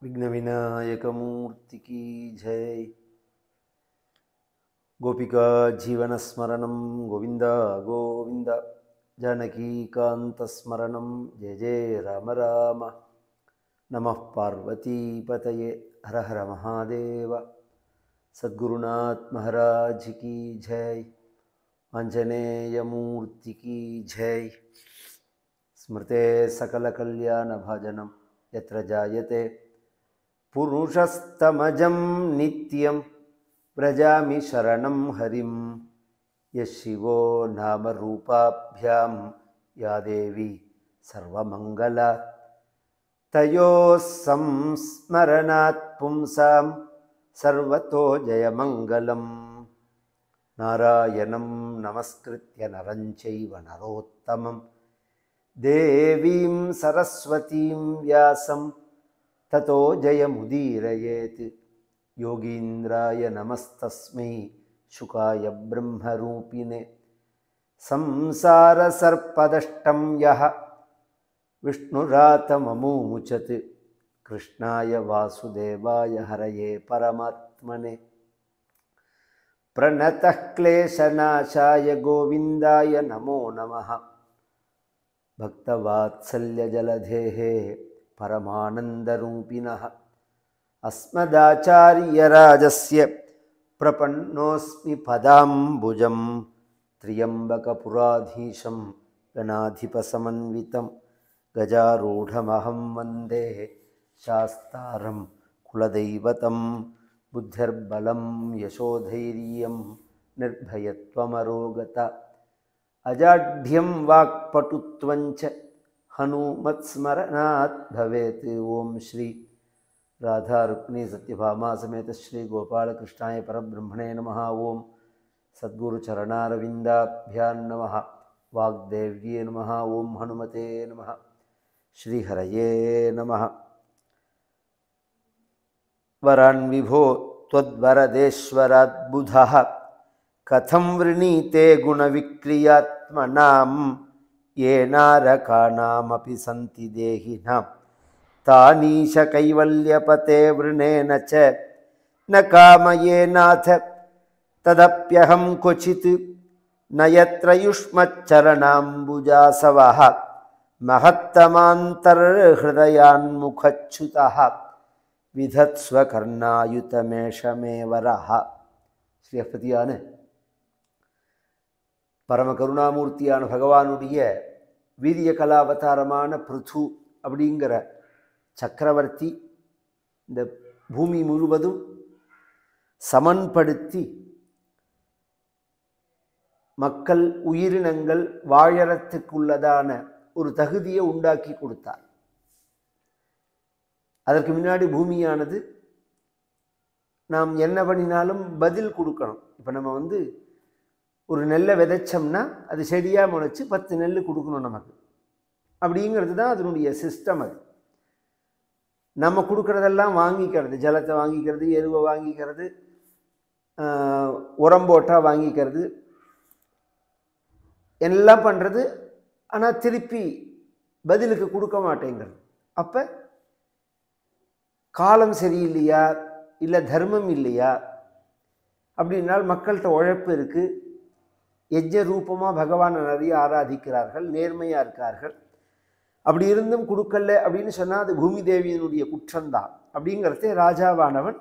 विघ्नविनायकमूर्ति की जय। गोपिका जीवनस्मरणं गोविंद गोविंद, जानकीकान्तस्मरणं जय जय राम राम। नमः पार्वतीपतये हर हर महादेव। सद्गुरुनाथ महाराज की जय। आंजनेयमूर्ति की जय। स्मृते सकलकल्याणभाजनं यत्र जायते पुरुषस्तमजं नित्यं व्रजामि शरणं हरिं। यः शिवो नामरूपाभ्यां या देवी सर्वमङ्गला तयोः संस्मरणात् पुंसां सर्वतो जयमङ्गलम्। नारायणं नमस्कृत्य नरं चैव नरोत्तमं देवीं सरस्वतीं व्यासं ततो जयमुदीरयेत्। योगीन्द्राय नमस्तस्मै शुकाय ब्रह्मरूपिणे। संसारसर्पदष्टं यः विष्णुरातममुचत् कृष्णाय वासुदेवाय हरये परमात्मने। प्रणतः क्लेशनाशाय गोविन्दाय नमो नमः। भक्तवात्सल्यजलधेः परमानन्दरूपिणः अस्मदाचार्यराजस्य प्रपन्नोऽस्मि पदाम्बुजं। त्र्यम्बकपुराधीशं गणाधिपसमन्वितं गजारूढमहं वन्दे शास्तारं कुलदैवतं। बुद्धिर्बलं यशोधैर्यं निर्भयत्वमरोगता अजाढ्यं वाक्पटुत्वञ्च हनुमत्स्मरणात् भवेत्। ओम श्री राधा रुक्मिणी सत्यभामा समेत श्री गोपाल कृष्णाय परब्रह्मणे नमः। ओम सद्गुरु चरणारविन्दाभ्यां नमः। वाग्देव्ये नमः। ओम हनुमते नमः। श्री हरये नमः। वरान् विभो त्वद्वरदेश्वराद्बुधः कथं वृणीते गुणविक्रियात्मनां। येनारकाणामपि सन्ति देहिनां तानीश कैवल्यपते वृणेन च न कामयेनाथ तदप्यहं क्वचित्। न यत्र युष्मच्चरणाम्बुजासवः महत्तमान्तर्हृदयान्मुखच्युतः विधत्स्व कर्णायुतमेषमेवरः। ஸ்ரீஹப்பதியான பரம கருணாமூர்த்தியான பகவானுடைய வீரிய கலாவதாரமான பிருத்து அப்படிங்கிற சக்கரவர்த்தி இந்த பூமி முழுவதும் சமன்படுத்தி மக்கள் உயிரினங்கள் வாழறதுக்குள்ளதான ஒரு தகுதியை உண்டாக்கி கொடுத்தார். அதற்கு முன்னாடி பூமியானது நாம் என்ன பண்ணினாலும் பதில் கொடுக்கணும். இப்போ நம்ம ஒரு நெல்லை விதைச்சோம்னா அது செடியாக முளைச்சி 10 நெல் கொடுக்கணும் நமக்கு. அப்படிங்கிறது தான் அதனுடைய சிஸ்டம். அது நம்ம கொடுக்குறதெல்லாம் வாங்கிக்கிறது, ஜலத்தை வாங்கிக்கிறது, எருவை வாங்கிக்கிறது, உரம் போட்டால் வாங்கிக்கிறது, எல்லாம் பண்ணுறது. ஆனால் திருப்பி பதிலுக்கு கொடுக்க மாட்டேங்கிறது. அப்போ காலம் சரியில்லையா, இல்லை தர்மம் இல்லையா அப்படின்னால் மக்கள்கிட்ட உழைப்பு இருக்குது. யஜ்ஞ ரூபமாக பகவானை நிறைய ஆராதிக்கிறார்கள், நேர்மையாக இருக்கார்கள். அப்படி இருந்தும் கொடுக்கல அப்படின்னு சொன்னால் அது பூமி தேவியினுடைய குற்றம்தான். அப்படிங்கிறதே ராஜாவானவன்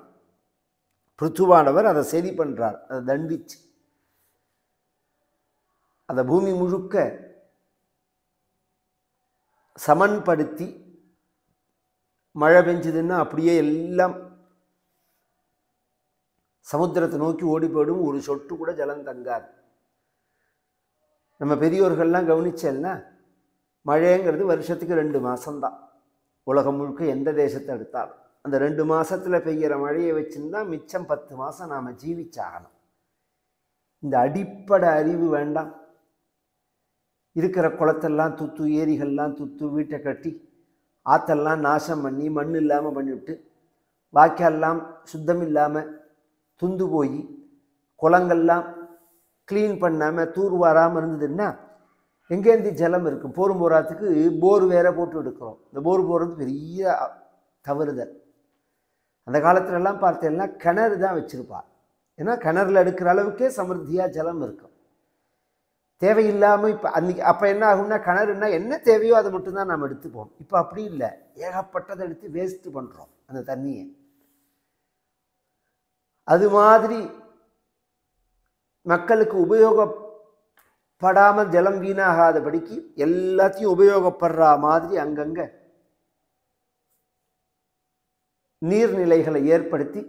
பிருத்துவானவர் அதை சரி பண்ணுறார். அதை தண்டிச்சு அதை பூமி முழுக்க சமன்படுத்தி மழை பெஞ்சதுன்னா அப்படியே எல்லாம் சமுத்திரத்தை நோக்கி ஓடி போயிடும். ஒரு சொட்டு கூட ஜலம் தங்காது. நம்ம பெரியோர்கள்லாம் கவனிச்சேன்னா மழைங்கிறது வருஷத்துக்கு 2 மாதம்தான். உலகம் முழுக்க எந்த தேசத்தை எடுத்தாலும் அந்த 2 மாதத்தில் பெய்கிற மழையை வச்சுருந்தா மிச்சம் 10 மாதம் நாம் ஜீவிச்சாகணும். இந்த அடிப்படை அறிவு வேண்டாம். இருக்கிற குளத்தெல்லாம் துத்து, ஏரிகள்லாம் துத்து, வீட்டை கட்டி ஆற்றெல்லாம் நாசம் பண்ணி மண் இல்லாமல் பண்ணிவிட்டு வாய்க்கால்லாம் சுத்தம் இல்லாமல் துந்து போய் குளங்கள்லாம் க்ளீன் பண்ணாமல் தூர் வராமல் இருந்ததுன்னா எங்கேருந்து ஜலம் இருக்கும்? போரும் போராத்துக்கு போர் வேற போட்டு எடுக்கிறோம். இந்த போர் போடுறது பெரிய தவறுதல். அந்த காலத்துலலாம் பார்த்தேன்னா கிணறு தான் வச்சுருப்பா. ஏன்னா கிணறுல எடுக்கிற அளவுக்கே சமிருத்தியாக ஜலம் இருக்கும். தேவையில்லாமல் இப்போ அன்றைக்கி அப்போ என்ன ஆகும்னா கிணறுன்னா என்ன தேவையோ அதை மட்டும்தான் நாம் எடுத்துப்போம். இப்போ அப்படி இல்லை, ஏகப்பட்டதை எடுத்து வேஸ்ட்டு பண்ணுறோம் அந்த தண்ணியை. அது மாதிரி மக்களுக்கு உபயோகப்படாமல் ஜலம் வீணாகாதபடிக்கு எல்லாத்தையும் உபயோகப்படுற மாதிரி அங்கங்கே நீர்நிலைகளை ஏற்படுத்தி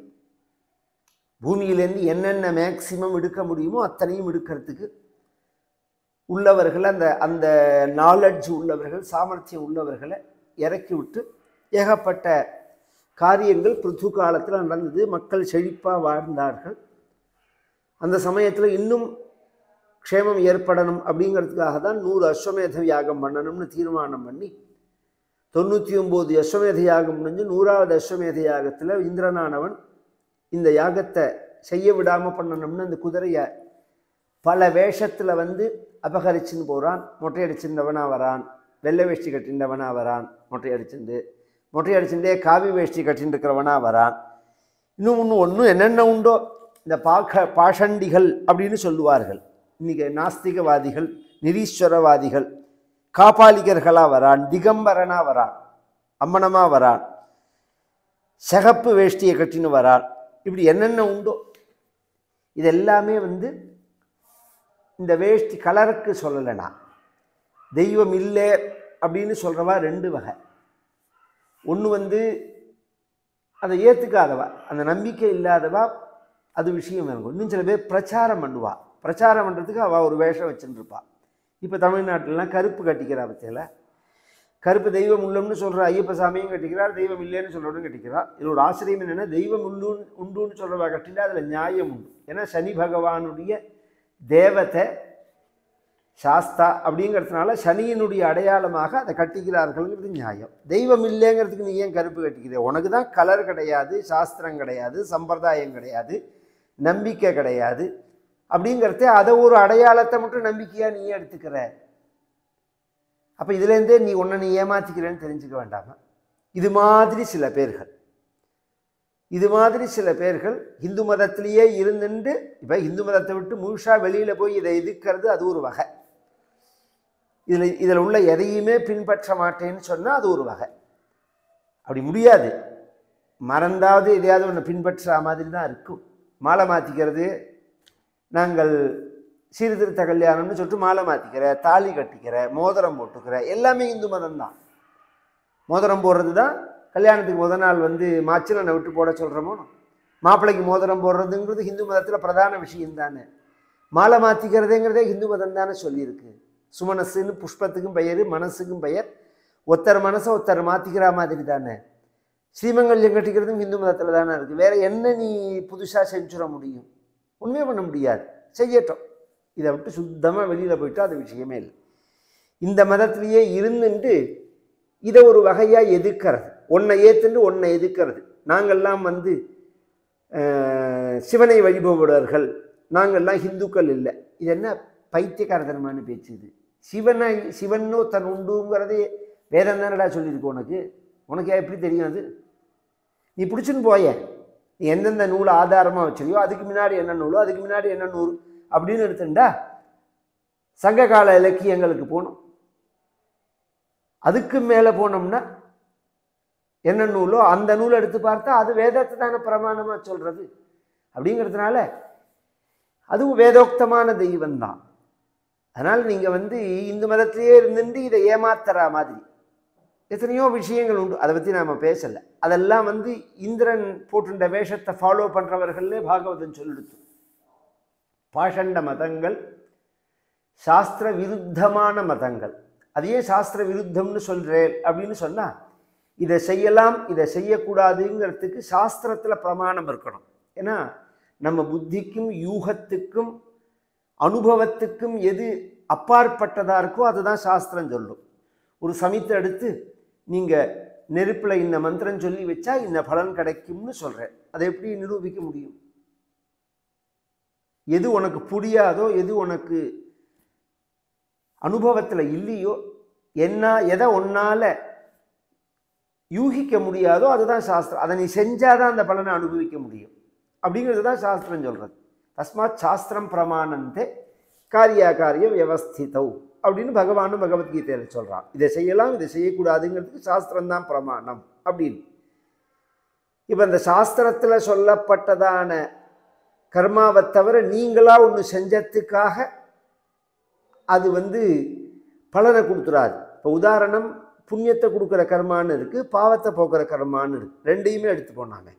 பூமியிலேருந்து என்னென்ன மேக்சிமம் எடுக்க முடியுமோ அத்தனையும் எடுக்கிறதுக்கு உள்ளவர்கள், அந்த நாலெட்ஜ் உள்ளவர்கள், சாமர்த்தியம் உள்ளவர்களை இறக்கி விட்டு ஏகப்பட்ட காரியங்கள் பிருத்து காலத்தில் நடந்தது. மக்கள் செழிப்பாக வாழ்ந்தார்கள். அந்த சமயத்தில் இன்னும் க்ஷேமம் ஏற்படணும் அப்படிங்கிறதுக்காக தான் 100 அஸ்வமேத யாகம் பண்ணணும்னு தீர்மானம் பண்ணி 99 அஸ்வமேத யாகம் முடிஞ்சு 100வது அஸ்வமேத யாகத்தில் இந்திரனானவன் இந்த யாகத்தை செய்ய விடாமல் பண்ணணும்னு அந்த குதிரையை பல வேஷத்தில் வந்து அபகரிச்சுன்னு போகிறான். மொட்டையடிச்சிருந்தவனா வரான், வெள்ளை வேஷ்டி கட்டின்றவனா வரான், மொட்டையடிச்சுட்டே காவி வேஷ்டி கட்டின்னு இருக்கிறவனா வரான். இன்னும் என்னென்ன உண்டோ இந்த பாஷண்டிகள் அப்படின்னு சொல்லுவார்கள். இன்றைக்கி நாஸ்திகவாதிகள், நிரீஸ்வரவாதிகள், காபாலிகர்களாக வரான், திகம்பரனாக வரான், அம்மனமாக வரான், சகப்பு வேஷ்டியை கட்டின்னு வரான். இப்படி என்னென்ன உண்டோ இதெல்லாமே வந்து இந்த வேஷ்டி கலருக்கு சொல்லலைனா தெய்வம் இல்லை அப்படின்னு சொல்கிறவா 2 வகை. ஒன்று வந்து அதை ஏற்றுக்காதவா, அந்த நம்பிக்கை இல்லாதவா, அது விஷயம் இருக்கும். இன்னும் சில பேர் பிரச்சாரம் பண்ணுவா. பிரச்சாரம் பண்ணுறதுக்கு அவள் ஒரு வேஷம் வச்சுருப்பா. இப்போ தமிழ்நாட்டிலலாம் கருப்பு கட்டிக்கிறா. பற்றியில் கருப்பு தெய்வம் உள்ளம்னு சொல்கிற ஐயப்ப சாமியும் கட்டிக்கிறார், தெய்வம் இல்லைன்னு சொல்கிறவரும் கட்டிக்கிறார். இதில் ஒரு ஆச்சரியம் என்னென்னா, தெய்வம் உண்டுன்னு சொல்கிறவா கட்டினா அதில் நியாயம் உண்டு. ஏன்னா சனி பகவானுடைய தேவத்தை சாஸ்தா அப்படிங்கிறதுனால சனியினுடைய அடையாளமாக அதை கட்டிக்கிறார்கள்ங்கிறது நியாயம். தெய்வம் இல்லைங்கிறதுக்கு நீ ஏன் கருப்பு கட்டிக்கிற? உனக்கு தான் கலர் கிடையாது, சாஸ்திரம் கிடையாது, சம்பிரதாயம் கிடையாது, நம்பிக்கை கிடையாது. அப்படிங்கிறத அதை ஒரு அடையாளத்தை மட்டும் நம்பிக்கையாக நீ எடுத்துக்கிற. அப்போ இதுலேருந்தே நீ நீ ஏமாற்றிக்கிறேன்னு தெரிஞ்சுக்க வேண்டாமா? இது மாதிரி சில பேர்கள் இந்து மதத்திலேயே இருந்துட்டு இப்போ இந்து மதத்தை விட்டு முழுசாக வெளியில் போய் இதை எதிர்க்கிறது அது ஒரு வகை. இதில் உள்ள எதையுமே பின்பற்ற மாட்டேன்னு சொன்னால் அது ஒரு வகை. அப்படி முடியாது. மறந்தாவது எதையாவது ஒன்று பின்பற்றுற மாதிரி தான் இருக்கும். மாலை மாற்றிக்கிறது, நாங்கள் சீர்திருத்த கல்யாணம்னு சொல்லிட்டு மாலை மாற்றிக்கிற, தாலி கட்டிக்கிற, மோதிரம் போட்டுக்கிற, எல்லாமே இந்து மதம் தான். மோதிரம் போடுறது தான் கல்யாணத்துக்கு முதல் நாள் வந்து மாச்சிலனை விட்டு போட சொல்கிறோமோ, மாப்பிள்ளைக்கு மோதிரம் போடுறதுங்கிறது ஹிந்து மதத்தில் பிரதான விஷயம் தானே. மாலை மாற்றிக்கிறதுங்கிறதே ஹிந்து மதம் தானே சொல்லியிருக்கு. சுமனசுன்னு புஷ்பத்துக்கும் பெயர், மனசுக்கும் பெயர். ஒருத்தர் மனசை ஒருத்தர் மாற்றிக்கிற மாதிரி தானே. ஸ்ரீமங்கல்யம் கட்டிக்கிறதும் ஹிந்து மதத்தில் தானே இருக்குது. வேறு என்ன நீ புதுசாக செஞ்சுட முடியும்? ஒன்றுமே பண்ண முடியாது. செய்யட்டும். இதை விட்டு சுத்தமாக வெளியில் போயிட்டா அது விஷயமே இல்லை. இந்த மதத்திலேயே இருந்துட்டு இதை ஒரு வகையாக எதிர்க்கிறது, ஒன்றை ஏற்றுண்டு ஒன்றை எதிர்க்கிறது. நாங்கள்லாம் வந்து சிவனை வழிபடுவர்கள், நாங்கள்லாம் ஹிந்துக்கள் இல்லை. இது என்ன பைத்தியக்காரத்தனமான பேச்சு இது? சிவனோ தன் உண்டுங்கிறதே வேதம் தானடா சொல்லியிருக்கு. உனக்கு எப்படி தெரியும்? அது நீ பிடிச்சின்னு போய, நீ எந்தெந்த நூலை ஆதாரமாக வச்சிருக்கோ அதுக்கு முன்னாடி என்ன நூலோ அதுக்கு முன்னாடி என்ன நூல் அப்படின்னு எடுத்துட்டா சங்ககால இலக்கியங்களுக்கு போகணும். அதுக்கு மேலே போனோம்னா என்ன நூலோ அந்த நூலை எடுத்து பார்த்தா அது வேதத்தை தானே பிரமாணமாக சொல்கிறது. அப்படிங்கிறதுனால அதுவும் வேதோக்தமான தெய்வம்தான். அதனால் நீங்கள் வந்து இந்து மதத்திலேயே இருந்துட்டு இதை ஏமாத்துற மாதிரி எத்தனையோ விஷயங்கள் உண்டு. அதை பற்றி நாம் பேசலை. அதெல்லாம் வந்து இந்திரன் போட்டுண்ட வேஷத்தை ஃபாலோ பண்ணுறவர்களே பாகவதன் சொல்லிடுத்து. பாஷண்ட மதங்கள் சாஸ்திர விருத்தமான மதங்கள். அதையே சாஸ்திர விருத்தம்னு சொல்கிறேன் அப்படின்னு சொன்னால் இதை செய்யலாம் இதை செய்யக்கூடாதுங்கிறதுக்கு சாஸ்திரத்தில் பிரமாணம் இருக்கணும். ஏன்னா நம்ம புத்திக்கும் யூகத்துக்கும் அனுபவத்துக்கும் எது அப்பாற்பட்டதாக இருக்கோ அதுதான் சாஸ்திரம் சொல்லும். ஒரு சமித்தை எடுத்து நீங்கள் நெருப்பில் இந்த மந்திரம் சொல்லி வச்சா இந்த பலன் கிடைக்கும்னு சொல்கிறேன். அதை எப்படி நிரூபிக்க முடியும்? எது உனக்கு புரியாதோ, எது உனக்கு அனுபவத்தில் இல்லையோ, எதை ஒன்னால் யூகிக்க முடியாதோ அதுதான் சாஸ்திரம். அதை நீ செஞ்சாதான் அந்த பலனை அனுபவிக்க முடியும் அப்படிங்கிறது தான் சாஸ்திரம் சொல்கிறது. தஸ்மாத் சாஸ்திரம் பிரமாணந்தே காரிய வியவஸ்திதௌ அப்படின்னு பகவானும் பகவத்கீதையில் சொல்கிறான். இதை செய்யலாம் இதை செய்யக்கூடாதுங்கிறதுக்கு சாஸ்திரம் தான் பிரமாணம் அப்படின்னு. இப்போ இந்த சாஸ்திரத்தில் சொல்லப்பட்டதான கர்மாவை தவிர நீங்களாக ஒன்று செஞ்சதுக்காக அது பலனை கொடுத்துடாது. இப்போ உதாரணம், புண்ணியத்தை கொடுக்குற கர்மான்னு இருக்குது, பாவத்தை போக்குற கர்மான்னு இருக்குது. ரெண்டையுமே எடுத்து போனாங்க.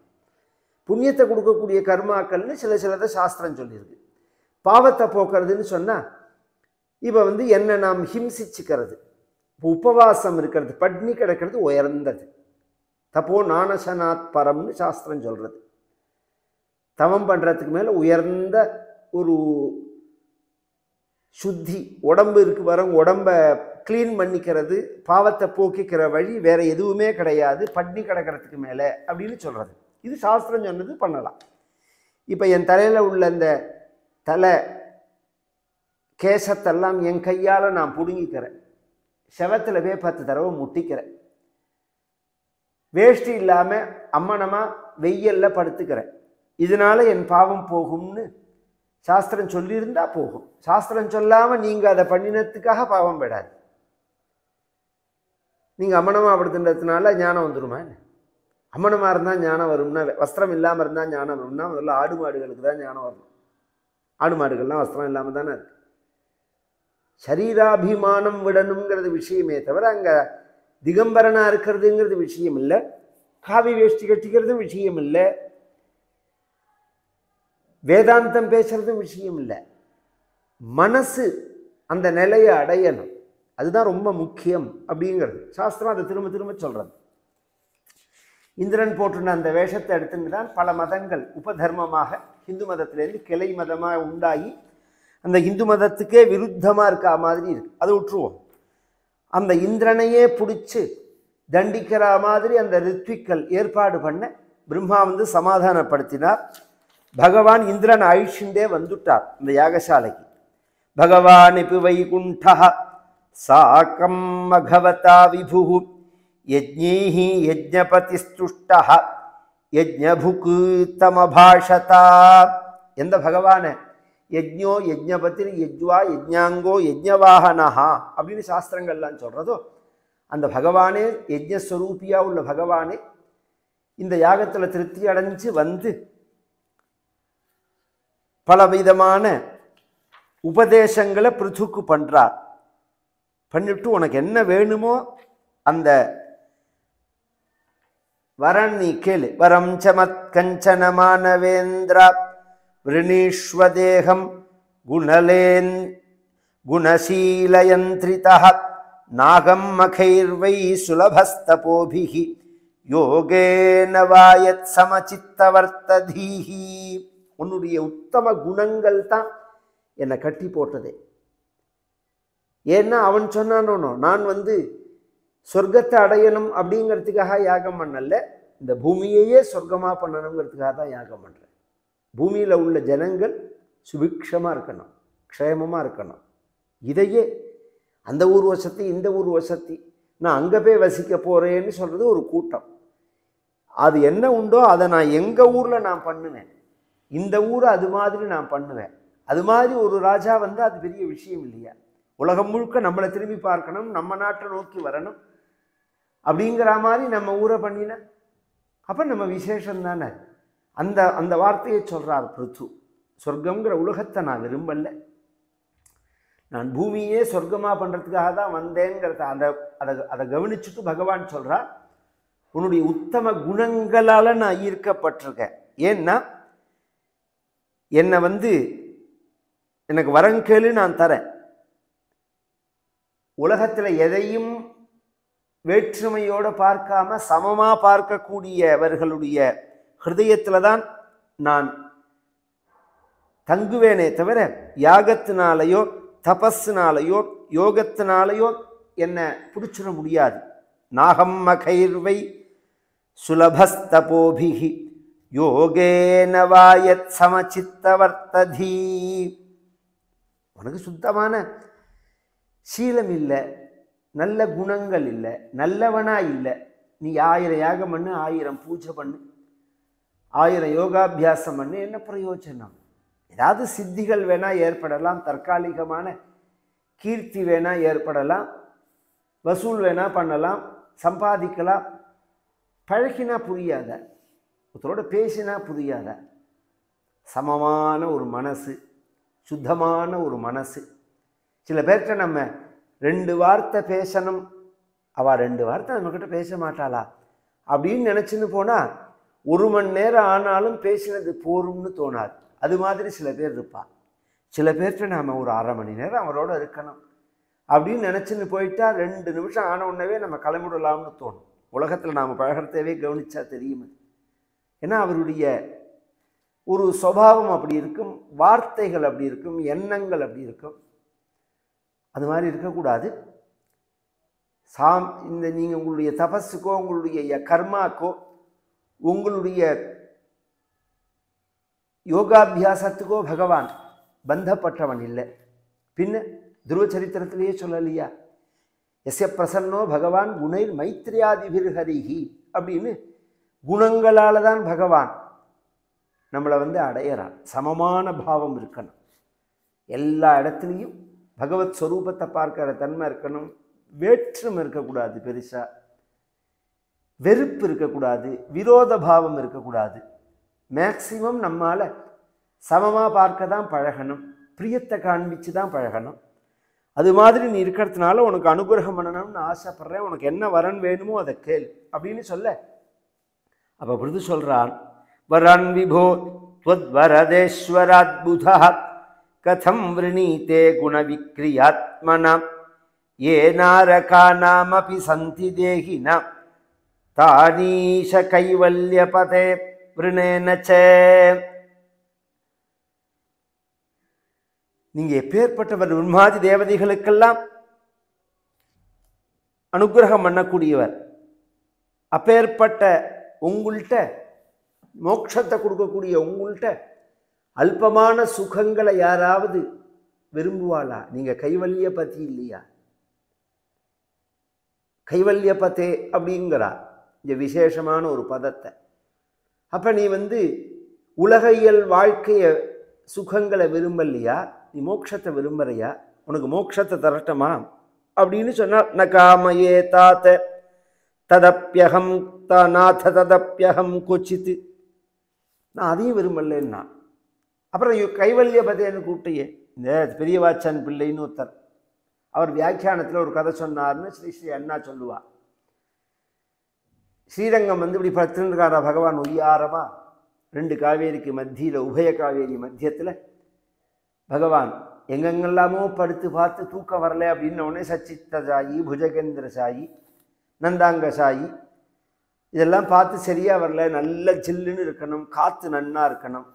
புண்ணியத்தை கொடுக்கக்கூடிய கர்மாக்கள்னு சிலதை சாஸ்திரம் சொல்லியிருக்கு. பாவத்தை போக்குறதுன்னு சொன்னால் இப்போ என்னை நாம் ஹிம்சிச்சுக்கிறது, இப்போ உபவாசம் இருக்கிறது, பட்னி கிடக்கிறது உயர்ந்தது. தப்போ நானசனாத் பரம்னு சாஸ்திரம் சொல்கிறது. தவம் பண்ணுறதுக்கு மேலே உயர்ந்த ஒரு சுத்தி, உடம்பு இருக்கு வரும், உடம்பை க்ளீன் பண்ணிக்கிறது, பாவத்தை போக்கிக்கிற வழி வேறு எதுவுமே கிடையாது பட்னி கிடக்கிறதுக்கு மேலே அப்படின்னு சொல்கிறது. இது சாஸ்திரம் சொன்னது, பண்ணலாம். இப்போ என் தலையில் உள்ள இந்த தலை கேசத்தெல்லாம் என் கையால் நான் பிடுங்கிக்கிறேன், செவத்தில் போய் 10 தடவை முட்டிக்கிறேன், வேஷ்டி இல்லாமல் அம்மனமாக வெயிலில் படுத்துக்கிறேன், இதனால் என் பாவம் போகும்னு சாஸ்திரம் சொல்லியிருந்தா போகும். சாஸ்திரம் சொல்லாமல் நீங்கள் அதை பண்ணினத்துக்காக பாவம் விடாது. நீங்கள் அம்மனமாக படுத்துன்றதுனால ஞானம் வந்துடுமா? அம்மனமாக இருந்தால் ஞானம் வரும்னா, வஸ்திரம் இல்லாமல் இருந்தால் ஞானம் வரும்னா முதல்ல ஆடு மாடுகளுக்கு தான் ஞானம் வரணும். ஆடு மாடுகள்லாம் வஸ்திரம் இல்லாமல் தானே இருக்கு. சரீராபிமானம் விடணுங்கிறது விஷயமே தவிர அங்கே திகம்பரனாக இருக்கிறதுங்கிறது விஷயம் இல்லை, காவி வேஷ்டி கட்டிக்கிறதும் விஷயம் இல்லை, வேதாந்தம் பேசுறதும் விஷயம் இல்லை. மனசு அந்த நிலையை அடையணும், அதுதான் ரொம்ப முக்கியம் அப்படிங்கிறது சாஸ்திரம் அதை திரும்ப திரும்ப சொல்கிறது. இந்திரன் போட்டுன அந்த வேஷத்தை எடுத்துன்னு தான் பல மதங்கள் உபதர்மமாக ஹிந்து மதத்திலேருந்து கிளை மதமாக உண்டாகி அந்த இந்து மதத்துக்கே விருத்தமாக இருக்கா மாதிரி இருக்கு. அதை விட்டுருவோம். அந்த இந்திரனையே பிடிச்சி தண்டிக்கிற மாதிரி அந்த ரித்விக்கள் ஏற்பாடு பண்ண பிரம்மா சமாதானப்படுத்தினார். பகவான் இந்திரன் அழிச்சுண்டே வந்துட்டார் இந்த யாகசாலைக்கு. பகவான் இப்பு வைகுண்டா சாக்கம் மகவதா விபு யஜ்ஞீஹி யஜ்ஞபதிஸ்துஷ்டா யஜ்ஞபுக்கு தமபாஷதா. எந்த பகவான? யஜ்ஞோ யஜ்ஞபதி யஜ்வா யஜ்ஞாங்கோ யஜ்ஞவாகனஹா அப்படின்னு சாஸ்திரங்கள்லாம் சொல்கிறதோ அந்த பகவானே, யஜ்ஞஸ்வரூபியாக உள்ள பகவானே இந்த யாகத்தில் திருப்தி அடைஞ்சு பலவிதமான உபதேசங்களை பிருத்துக்கு பண்ணுறார். பண்ணிட்டு உனக்கு என்ன வேணுமோ அந்த வரன் நீ கேளு. வரம் சமத் கஞ்சன மானவேந்திரா விரணீஸ்வதேகம் குணலேன் குணசீலயந்திரிதா நாகம் மகைர்வை சுலபஸ்தபோபிஹி யோகேன வாயத் சமசித்தவர்த்ததீஹி. உன்னுடைய உத்தம குணங்கள் தான் என்னை கட்டி போட்டதே. ஏன்னா அவன் சொன்னானோ, நான் சொர்க்கத்தை அடையணும் அப்படிங்கிறதுக்காக யாகம் பண்ணல, இந்த பூமியையே சொர்க்கமாக பண்ணணுங்கிறதுக்காக தான் யாகம் பண்ணுறேன். பூமியில் உள்ள ஜனங்கள் சுபிக்ஷமாக இருக்கணும், க்ஷேமமாக இருக்கணும். இதையே அந்த ஊர் வசதி இந்த ஊர் வசதி, நான் அங்கே போய் வசிக்க போகிறேன்னு சொல்கிறது ஒரு கூட்டம். அது என்ன உண்டோ அதை நான் எங்கள் ஊரில் நான் பண்ணுவேன், இந்த ஊரை அது மாதிரி நான் பண்ணுவேன். அது மாதிரி ஒரு ராஜா அது பெரிய விஷயம் இல்லையா? உலகம் முழுக்க நம்மளை திரும்பி பார்க்கணும், நம்ம நாட்டை நோக்கி வரணும் அப்படிங்கிற மாதிரி நம்ம ஊரை பண்ணின அப்போ நம்ம விசேஷம் தானே. அந்த அந்த வார்த்தையை சொல்கிறார் பிருத்து. சொர்க்கங்கிற உலகத்தை நான் விரும்பலை, நான் பூமியே சொர்க்கமாக பண்ணுறதுக்காக தான் வந்தேங்கிறத அதை கவனிச்சுட்டு பகவான் சொல்கிறார், உன்னுடைய உத்தம குணங்களால் நான் ஈர்க்கப்பட்டிருக்கேன். ஏன்னா என்னை எனக்கு வரங்கேளு நான் தரேன். உலகத்தில் எதையும் வேற்றுமையோடு பார்க்காம சமமாக பார்க்கக்கூடியவர்களுடைய ஹிருதயத்தில் தான் நான் தங்குவேனே தவிர யாகத்தினாலேயோ தபஸ்னாலேயோ யோகத்தினாலேயோ என்னை பிடிச்சிட முடியாது. நாகம் மகைர்வை சுலபஸ்தபோபிஹி யோகேன வாயத் சமசித்தவர்த்ததீ. உனக்கு சுத்தமான சீலம் இல்லை, நல்ல குணங்கள் இல்லை, நல்லவனா இல்லை, நீ 1000 யாகம் பண்ணு, 1000 பூஜை பண்ணு, 1000 யோகாபியாசம் பண்ணு, என்ன பிரயோஜனம்? ஏதாவது சித்திகள் வேணா ஏற்படலாம், தற்காலிகமான கீர்த்தி வேணா ஏற்படலாம், வசூல் வேணா பண்ணலாம், சம்பாதிக்கலாம். பழகினா புரியாத, ஒருத்தரோட பேசினா புரியாத, சமமான ஒரு மனசு, சுத்தமான ஒரு மனசு. சில பேர்கிட்ட நம்ம 2 வார்த்தை பேசணும், அவள் 2 வார்த்தை நம்மக்கிட்ட பேச மாட்டாளா அப்படின்னு நினச்சின்னு போனால் 1 மணி நேரம் ஆனாலும் பேசினது போரும்னு தோணாது. அது மாதிரி சில பேர் இருப்பாள். சில பேர்கிட்ட நாம் ஒரு 1/2 மணி நேரம் அவரோட இருக்கணும் அப்படின்னு நினச்சின்னு போயிட்டா 2 நிமிஷம் ஆன உடனே நம்ம கிளம்பிடலாம்னு தோணும். உலகத்தில் நாம் பழகிறதவே கவனித்தா தெரியும். ஏன்னா அவருடைய ஒரு சுபாவம் அப்படி இருக்கும், வார்த்தைகள் அப்படி இருக்கும், எண்ணங்கள் அப்படி இருக்கும். அது மாதிரி இருக்கக்கூடாது. இந்த நீங்கள் உங்களுடைய தபஸுக்கோ உங்களுடைய கர்மாக்கோ உங்களுடைய யோகாபியாசத்துக்கோ பகவான் பந்தப்பட்டவன் இல்லை. பின்ன துருவ சரித்திரத்திலேயே சொல்லலையா, எஸ்ய பிரசன்னோ பகவான் குணைர் மைத்ரியாதிபிர்ஹரிஹி அப்படின்னு குணங்களால் தான் பகவான் நம்மளை அடையிறான். சமமான பாவம் இருக்கணும், எல்லா இடத்துலையும் பகவத் ஸ்வரூபத்தை பார்க்கிற தன்மை இருக்கணும். வேற்றுமை இருக்கக்கூடாது, பெருசா வெறுப்பு இருக்கக்கூடாது, விரோத பாவம் இருக்கக்கூடாது. மேக்சிமம் நம்மால் சமமாக பார்க்க தான் பழகணும், பிரியத்தை காண்பிச்சு தான் பழகணும். அது மாதிரி நீ இருக்கிறதுனால உனக்கு அனுகிரகம் பண்ணணும்னு ஆசைப்படுறேன், உனக்கு என்ன வரன் வேணுமோ அதை கேள் அப்படின்னு சொல்ல. அப்போ பொழுது சொல்கிறான், வரன் விபோ त्वद्वरदेश्वराद्बुधः कथं वृणीते गुणविक्रियात्मना ये नारकानामपि सन्ति देहिना तानीश कैवल्यपते वृणेन च. நீங்க எப்பேற்பட்டவர், உன்மாதி தேவதைகளுக்கெல்லாம் அனுகிரகம் பண்ணக்கூடியவர். அப்பேற்பட்ட உங்கள்கிட்ட மோட்சத்தை கொடுக்கக்கூடிய உங்கள்கிட்ட அல்பமான சுகங்களை யாராவது விரும்புவாளா? நீங்க கைவல்ய பதி இல்லையா? கைவல்ய பதே அப்படிங்கிறா இந்த விசேஷமான ஒரு பதத்தை. அப்ப நீ உலகியல் வாழ்க்கைய சுகங்களை விரும்பலையா? நீ மோட்சத்தை விரும்புறையா? உனக்கு மோட்சத்தை தரட்டமா அப்படின்னு சொன்னா, ந காமயே தாத்த ததப்பியகம் நாத ததப்பியகம் கொச்சித்து, நான் அதையும் விரும்பலன்னா அப்புறம் கைவல்ய பதேன்னு கூப்பிட்டையே. இந்த பெரியவாச்சான் பிள்ளைன்னு ஒருத்தர், அவர் வியாக்கியானத்தில் ஒரு கதை சொன்னார்னு ஸ்ரீ ஸ்ரீ அண்ணா சொல்லுவா. ஸ்ரீரங்கம் இப்படி படுத்துருக்காரா பகவான் ஒய்யாரமா, 2 காவேரிக்கு மத்தியில், உபய காவேரி மத்தியத்தில் பகவான் எங்கெங்கெல்லாமோ படுத்து பார்த்து தூக்கம் வரலை அப்படின்ன உடனே சச்சித்த சாயி, புஜகேந்திர சாயி, நந்தாங்க சாயி இதெல்லாம் பார்த்து சரியாக வரல, நல்ல ஜில்லுன்னு இருக்கணும், காற்று நன்னா இருக்கணும்,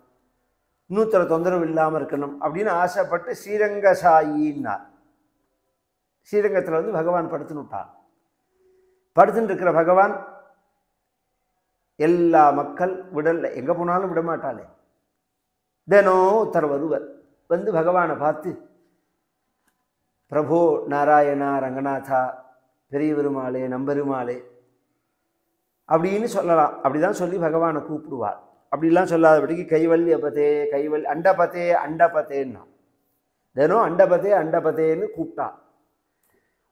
இன்னொருத்தர தொந்தரவு இல்லாமல் இருக்கணும் அப்படின்னு ஆசைப்பட்டு ஸ்ரீரங்க சாயின்னார். ஸ்ரீரங்கத்தில் பகவான் படுத்துன்னு விட்டார். படுத்துட்டு இருக்கிற பகவான் எல்லா மக்கள் விடல, எங்கே போனாலும் விட மாட்டாளே. தினம் ஒருத்தர் வருவர், பகவானை பார்த்து பிரபோ நாராயணா ரங்கநாதா பெரிய பெருமாளே நம்பெருமாளே அப்படின்னு சொல்லலாம். அப்படிதான் சொல்லி பகவானை கூப்பிடுவார். அப்படிலாம் சொல்லாதபடிக்கு கைவல்யபதே அண்டபதே அண்டபதேன்னா தினம் அண்டபதே அண்டபதேன்னு கூப்பிட்டா.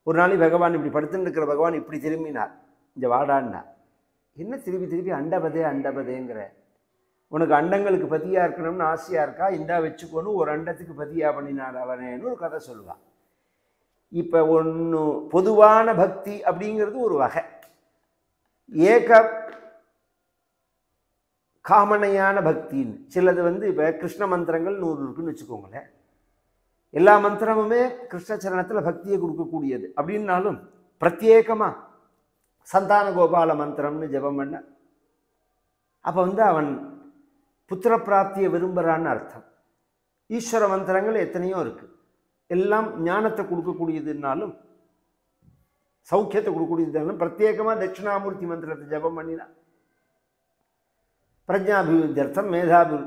ஒரு நாளைக்கு பகவான் இப்படி படுத்துட்டு இருக்கிற பகவான் இப்படி திரும்பினார், இந்த வாடான்னார். என்ன திருப்பி திருப்பி அண்டபதே அண்டபதேங்கிற, உனக்கு அண்டங்களுக்கு பதியாக இருக்கணும்னு ஆசையாக இருக்கா, இந்தா வச்சுக்கணும், ஒரு அண்டத்துக்கு பதியாக பண்ணினார் அவனேன்னு ஒரு கதை சொல்லுவான். இப்போ ஒன்று பொதுவான பக்தி அப்படிங்கிறது ஒரு வகை, ஏக காமனையான பக்தின்னு சிலது இப்போ கிருஷ்ண மந்திரங்கள் 100 இருக்குன்னு வச்சுக்கோங்களேன். எல்லா மந்திரமுமே கிருஷ்ணச்சரணத்தில் பக்தியை கொடுக்கக்கூடியது அப்படின்னாலும் பிரத்யேகமாக சந்தான கோபால மந்திரம்னு ஜெபம் பண்ண அப்போ அவன் புத்திர பிராப்தியை விரும்புகிறான்னு அர்த்தம். ஈஸ்வர மந்திரங்கள் எத்தனையோ இருக்குது, எல்லாம் ஞானத்தை கொடுக்கக்கூடியதுனாலும் சௌக்கியத்தை கொடுக்கக்கூடியதுனாலும் பிரத்யேகமாக தட்சிணாமூர்த்தி மந்திரத்தை ஜபம் பண்ணினா பிரஜாபிவிருத்தியர்த்தம் மேதாபி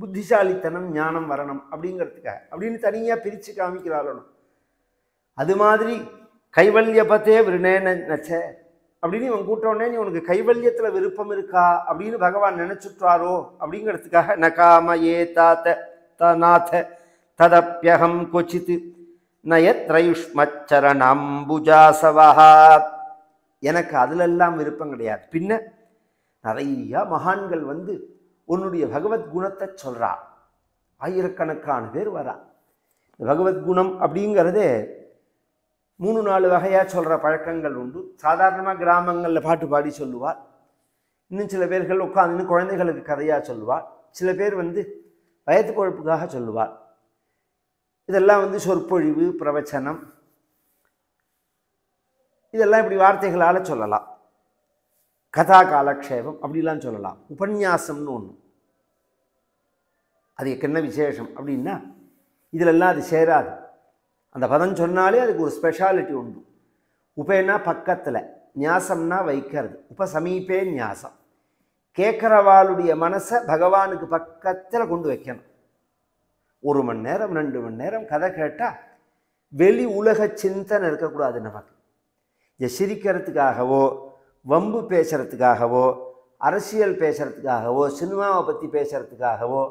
புத்திசாலித்தனம் ஞானம் வரணும் அப்படிங்கிறதுக்காக அப்படின்னு தனியாக பிரித்து காமிக்கிறாளணும். அது மாதிரி கைவல்யபத்தே விருணேன நச்ச, அப்படின்னு இவன் கூட்டவுடனே நீ உனக்கு கைவல்யத்தில் விருப்பம் இருக்கா அப்படின்னு பகவான் நினைச்சுட்டாரோ அப்படிங்கிறதுக்காக நகாம ஏ தாத்த தநாத ததப்யகம் கொச்சித்து நயத்ரயுஷ்மச்சரணாம்புஜாசவா. எனக்கு அதிலெல்லாம் விருப்பம் கிடையாது. பின்ன நிறைய மகான்கள் வந்து உன்னுடைய பகவத் குணத்தை சொல்றா. ஆயிரக்கணக்கான பேர் வரா. பகவத்குணம் அப்படிங்கிறதே 3-4 வகையாக சொல்கிற பழக்கங்கள் உண்டு. சாதாரணமாக கிராமங்களில் பாட்டு பாடி சொல்லுவார். இன்னும் சில பேர்கள் உட்காந்து குழந்தைகளுக்கு கதையாக சொல்லுவார். சில பேர் வந்து வயது கொழுப்புக்காக சொல்லுவார். இதெல்லாம் வந்து சொற்பொழிவு, பிரவச்சனம், இதெல்லாம் இப்படி வார்த்தைகளால் சொல்லலாம். கதா காலக்ஷேபம் அப்படிலாம் சொல்லலாம். உபன்யாசம்னு ஒன்று, அதுக்கு என்ன விசேஷம் அப்படின்னா இதிலெல்லாம் அது சேராது. அந்த பதம் சொன்னாலே அதுக்கு ஒரு ஸ்பெஷாலிட்டி உண்டு. உபேனா பக்கத்தில், நியாசம்னா வைக்கிறது. உபசமீபே நியாசம். கேட்குறவாளுடைய மனசை பகவானுக்கு பக்கத்தில் கொண்டு வைக்கணும். 1 மணி நேரம் 2 மணி நேரம் கதை கேட்டால் வெளி உலக சிந்தனை இருக்கக்கூடாது. நமக்கு இதை சிரிக்கிறதுக்காகவோ, வம்பு பேசுறதுக்காகவோ, அரசியல் பேசுறதுக்காகவோ, சினிமாவை பற்றி பேசுறதுக்காகவோ,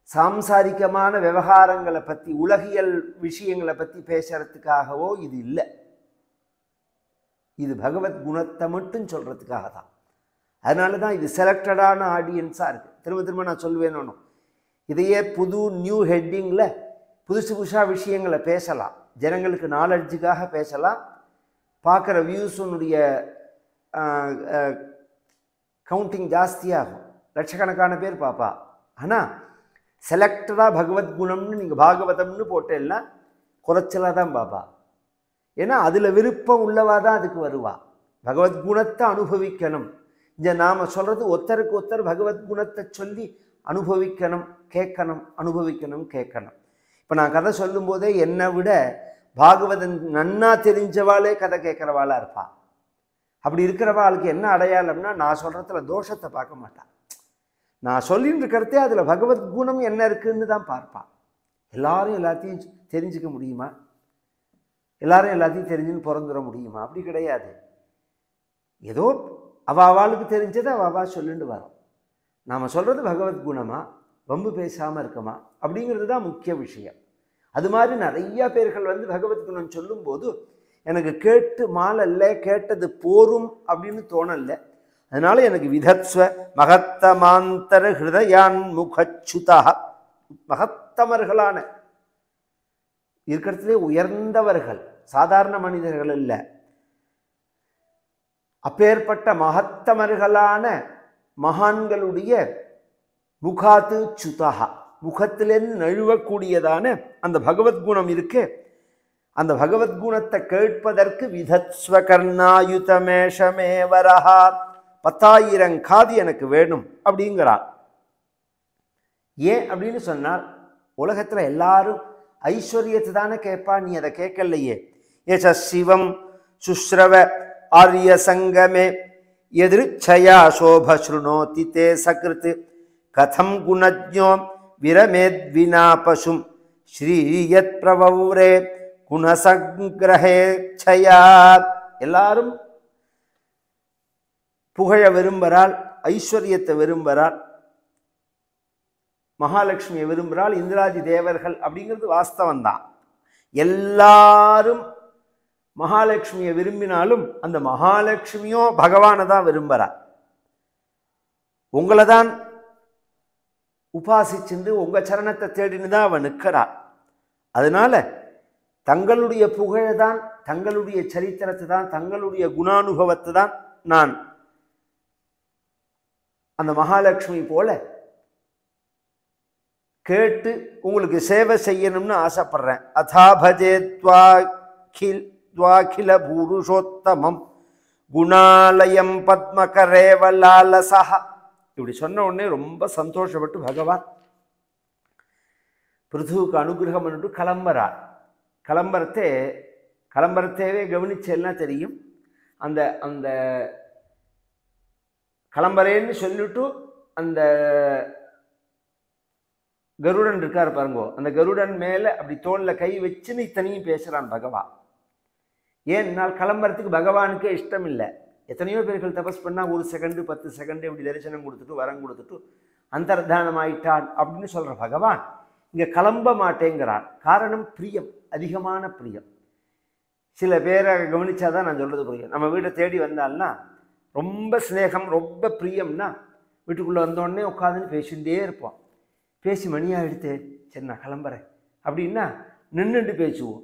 சாம்சாரிகமான விவகாரங்களை பற்றி, உலகியல் விஷயங்களை பற்றி பேசுறதுக்காகவோ இது இல்லை. இது பகவத் குணத்தை மட்டும் சொல்கிறதுக்காக தான். அதனால தான் இது செலக்டடான ஆடியன்ஸாக இருக்குது. திரும்ப திரும்ப நான் சொல்வேன் ஒன்றும், இதையே புது நியூ ஹெட்டிங்கில் புதுசு புதுசாக விஷயங்களை பேசலாம். ஜனங்களுக்கு நாலெட்ஜுக்காக பேசலாம். பார்க்குற வியூஸுனுடைய கவுண்டிங் ஜாஸ்தியாகும். லட்சக்கணக்கான பேர் பார்ப்பா. ஆனால் செலக்டடாக பகவத்குணம்னு நீங்கள் பாகவதம்னு போட்டேன்னா குறைச்சலாக தான் பார்ப்பா. ஏன்னா அதில் விருப்பம் உள்ளவா தான் அதுக்கு வருவா. பகவத்குணத்தை அனுபவிக்கணும். இந்த நாம் சொல்கிறது ஒருத்தருக்கு ஒருத்தர் பகவத்குணத்தை சொல்லி அனுபவிக்கணும், கேட்கணும், அனுபவிக்கணும், கேட்கணும். இப்போ நான் கதை சொல்லும்போதே என்னை விட பாகவதன் நன்னா தெரிஞ்சவாளே கதை கேட்குறவாளாக இருப்பாள். அப்படி இருக்கிறவாளுக்கு என்ன அடையாளம்னா, நான் சொல்கிறதுல தோஷத்தை பார்க்க மாட்டான். நான் சொல்லின்னு இருக்கிறதே அதில் பகவத்குணம் என்ன இருக்குன்னு தான் பார்ப்பான். எல்லாரும் எல்லாத்தையும் தெரிஞ்சுக்க முடியுமா? எல்லாரும் எல்லாத்தையும் தெரிஞ்சுன்னு பிறந்துட முடியுமா? அப்படி கிடையாது. ஏதோ அவளுக்கு தெரிஞ்சதை அவா சொல்லிட்டு வரோம். நாம் சொல்கிறது பகவத்குணமா, வம்பு பேசாமல் இருக்கமா அப்படிங்கிறது தான் முக்கிய விஷயம். அது மாதிரி நிறைய பேர்கள் வந்து பகவத்குணம் சொல்லும்போது எனக்கு கேட்டு மாலல்ல, கேட்டது போரும் அப்படின்னு தோணல. அதனால எனக்கு விதத்ஸ்வ மகத்தமாந்தர ஹிருதயான் முகச்சுதா, மகத்தமர்களான இருக்கிறதுலே உயர்ந்தவர்கள், சாதாரண மனிதர்கள் இல்லை, அப்பேற்பட்ட மகத்தமர்களான மகான்களுடைய முகாத்து சுதா, முகத்திலிருந்து நழுவக்கூடியதான அந்த பகவத்குணம் இருக்கு. அந்த பகவத்குணத்தை கேட்பதற்கு விதத்ஸ்வ கர்ணாயுதமேஷமேவரஹா, 10,000 காது எனக்கு வேணும் அப்படிங்கிறார். ஏன் அப்படின்னு சொன்னால், உலகத்தில் எல்லாரும் ஐஸ்வர்யத்தை தானே கேட்பா, நீ அதை கேட்கலையே. ஏச சிவம் சுஸ்ரவ ஆரிய சங்கமே எதிர்ச்சயா சோப ஸ்ருணோதி தே சகிருத் கதம் குணஜ்ஞோ விரமேத்வினா பசும் ஸ்ரீயத் பிரவௌரே குணசங்கிரஹேச்சயா. எல்லாரும் புகழ விரும்புகிறாள், ஐஸ்வர்யத்தை விரும்புகிறாள், மகாலட்சுமியை விரும்புகிறாள், இந்திராதி தேவர்கள் அப்படிங்கிறது வாஸ்தவந்தான். எல்லாரும் மகாலட்சுமியை விரும்பினாலும் அந்த மகாலட்சுமியோ பகவானை தான் விரும்புகிறார். உங்களை தான் உபாசிச்சுண்டு உங்கள் சரணத்தை தேடின்னு தான் அவன் நிற்கிறார். அதனால தங்களுடைய புகழை தான், தங்களுடைய சரித்திரத்தை தான், தங்களுடைய குணானுபவத்தை தான் நான் அந்த மகாலட்சுமி போல கேட்டு உங்களுக்கு சேவை செய்யணும்னு ஆசைப்படுறேன். அதா பஜே துவாகில புருஷோத்தமம் குணாலயம் பத்மகரேவலாலசா. இப்படி சொன்ன உடனே ரொம்ப சந்தோஷப்பட்டு பகவான் பிருத்துவுக்கு அனுகிரகம் பண்ணிட்டு கிளம்புறார். கிளம்புறத்தேவே கவனிச்சேன்னா தெரியும். அந்த அந்த கிளம்புறேன்னு சொல்லிட்டு அந்த கருடன் இருக்கார் பாருங்கோ, அந்த கருடன் மேலே அப்படி தோளில் கை வச்சுன்னு இத்தனையும் பேசுகிறான் பகவான். ஏன்னால் கிளம்புறதுக்கு பகவானுக்கே இஷ்டம் இல்லை. எத்தனையோ பேர்கள் தபஸ் பண்ணால் 1 செகண்டு 10 செகண்டு இப்படி தரிசனம் கொடுத்துட்டு வரம் கொடுத்துட்டு அந்தர்தானம் ஆயிட்டான் அப்படின்னு சொல்கிற பகவான் இங்கே கிளம்ப மாட்டேங்கிறான். காரணம் பிரியம், அதிகமான பிரியம். சில பேரை கவனிச்சாதான் நான் சொல்கிறது புரியும். நம்ம வீட்டை தேடி வந்தால்னா ரொம்ப ஸ்நேகம், ரொம்ப பிரியம்னா வீட்டுக்குள்ளே வந்தோடனே உட்காந்துன்னு பேசிகிட்டே இருப்போம். பேசி மணியாக எடுத்து சரி நான் கிளம்புறேன் அப்படின்னா நின்றுட்டு பேசுவோம்.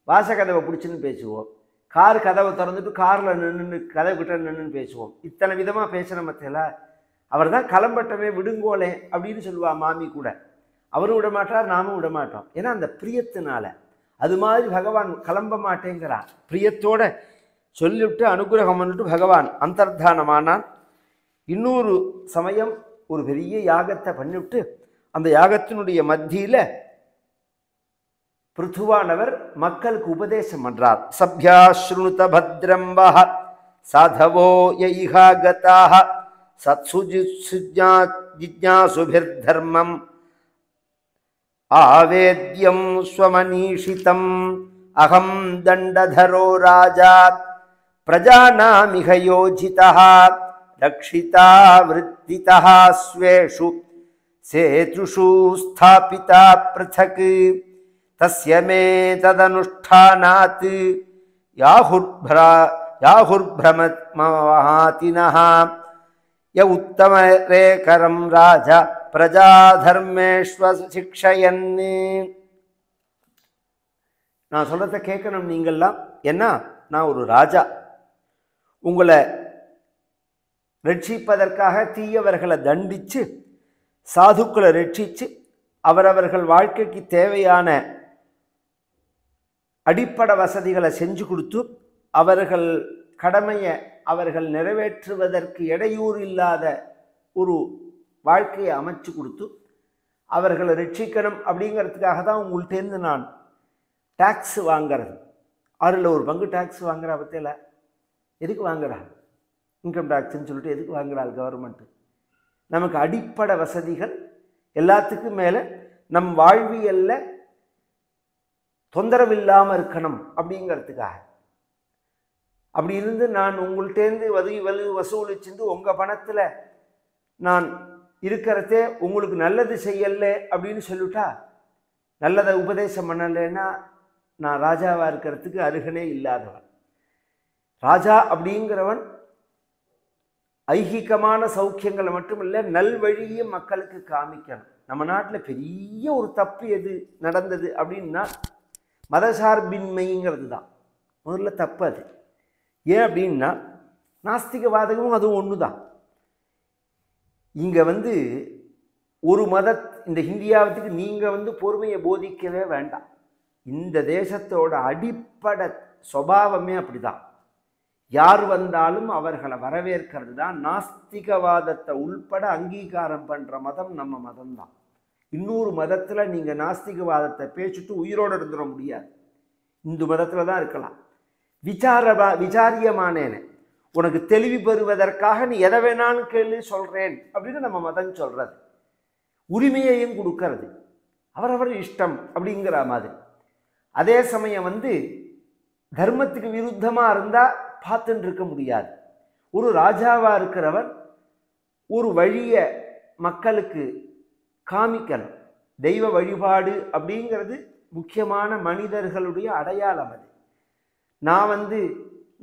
வாசக்கதவை பிடிச்சின்னு பேசுவோம். கார் கதவை திறந்துட்டு காரில் நின்று கதவு கிட்ட நின்றுன்னு பேசுவோம். இத்தனை விதமாக பேசுகிற மத்தியில் அவர் தான் கிளம்பட்டவே விடுங்கோலே அப்படின்னு சொல்லுவா மாமி கூட. அவரும் விட மாட்டார், நாமும் விட மாட்டோம். ஏன்னா அந்த பிரியத்தினால. அது மாதிரி பகவான் கிளம்ப மாட்டேங்கிறான். பிரியத்தோட சொல்லிவிட்டு அனுகிரகம் பண்ணிட்டு பகவான் அந்தர்தானமானான். இன்னொரு சமயம் ஒரு பெரிய யாகத்தை பண்ணிவிட்டு அந்த யாகத்தினுடைய மத்தியில் பிருத்துவானவர் மக்களுக்கு உபதேசம் பண்றார். சப்யா ஸ்ருணுத பத்ரம்பஹ சாதவோ யைஹா கதாஹ சத்சுஜிஜ்ஞாசுபிர் தர்மம் ஆவேத்யம் ஸ்வமனீஷிதம் அகம் தண்டதரோ ராஜா பிரஜாநாமிக யோஜிதஹ ரக்ஷிதா விருத்திதஹ ஸ்வேஷு சேதுஷு ஸ்தாபிதா ப்ருதக் தஸ்ய மே ததனுஷ்டானாத் யாஹுர்பிரமத்மஹாதினஹ ய உத்தமரேகரம் ராஜா பிரஜாதர்மேஷ்வ சிக்ஷயன். நான் சொல்றதை கேட்கணும் நீங்கள்லாம். ஏன்னா நான் ஒரு ராஜா. உங்களை ரட்சிப்பதற்காக தீயவர்களை தண்டித்து சாதுக்களை ரட்சித்து அவரவர்கள் வாழ்க்கைக்கு தேவையான அடிப்படை வசதிகளை செஞ்சு கொடுத்து அவர்கள் கடமையை அவர்கள் நிறைவேற்றுவதற்கு இடையூறு இல்லாத ஒரு வாழ்க்கையை அமைச்சு கொடுத்து அவர்களை ரட்சிக்கணும் அப்படிங்கிறதுக்காக தான் உங்கள்கிட்டேருந்து நான் டாக்ஸ் வாங்கிறது. 1/6 டாக்ஸ் வாங்குற பற்றியில் எதுக்கு வாங்குறா? இன்கம் டாக்ஸ்ன்னு சொல்லிட்டு எதுக்கு வாங்குறாள் கவர்மெண்ட்டு? நமக்கு அடிப்படை வசதிகள் எல்லாத்துக்கும் மேலே நம் வாழ்வியலில் தொந்தரவு இல்லாமல் இருக்கணும் அப்படிங்கிறதுக்காக. அப்படி இருந்து நான் உங்கள்கிட்டேருந்து வசூலிச்சுட்டு உங்கள் பணத்தில் நான் இருக்கிறதே உங்களுக்கு நல்லது செய்யலை அப்படின்னு சொல்லிட்டா, நல்லதை உபதேசம் பண்ணலைன்னா நான் ராஜாவாக இருக்கிறதுக்கு அருகனே இல்லாதவன். ராஜா அப்படிங்கிறவன் ஐகிகமான சௌக்கியங்களை மட்டும் இல்லை, நல்வழியும் மக்களுக்கு காமிக்கணும். நம்ம நாட்டில் பெரிய ஒரு தப்பு எது நடந்தது அப்படின்னா மதசார்பின்மைங்கிறது தான் முதல்ல தப்பு. அது ஏன் அப்படின்னா நாஸ்திகவாதமும் அதுவும் ஒன்று தான். இங்கே ஒரு இந்த இந்தியாவுக்கு நீங்கள் பொறுமையை போதிக்கவே வேண்டாம். இந்த தேசத்தோட அடிப்படை சுபாவமே அப்படி தான். யார் வந்தாலும் அவர்களை வரவேற்கிறது தான். நாஸ்திகவாதத்தை உள்பட அங்கீகாரம் பண்ணுற மதம் நம்ம மதம் தான். இன்னொரு மதத்தில் நீங்கள் நாஸ்திகவாதத்தை பேசிட்டு உயிரோடு இருந்துட முடியாது. இந்து மதத்தில் தான் இருக்கலாம். விசாரியமானேன்னு உனக்கு தெளிவு பெறுவதற்காக நீ எதை வேணாலும் கேள்வி சொல்கிறேன் அப்படின்னு நம்ம மதம் சொல்கிறது. உரிமையையும் கொடுக்கறது, அவரவர் இஷ்டம் அப்படிங்கிற மாதிரி. அதே சமயம் தர்மத்துக்கு விருத்தமாக இருந்தால் பார்த்துட்டு இருக்க முடியாது. ஒரு ராஜாவாக இருக்கிறவர் ஒரு வழியை மக்களுக்கு காமிக்கணும். தெய்வ வழிபாடு அப்படிங்கிறது முக்கியமான மனிதர்களுடைய அடையாளம். அது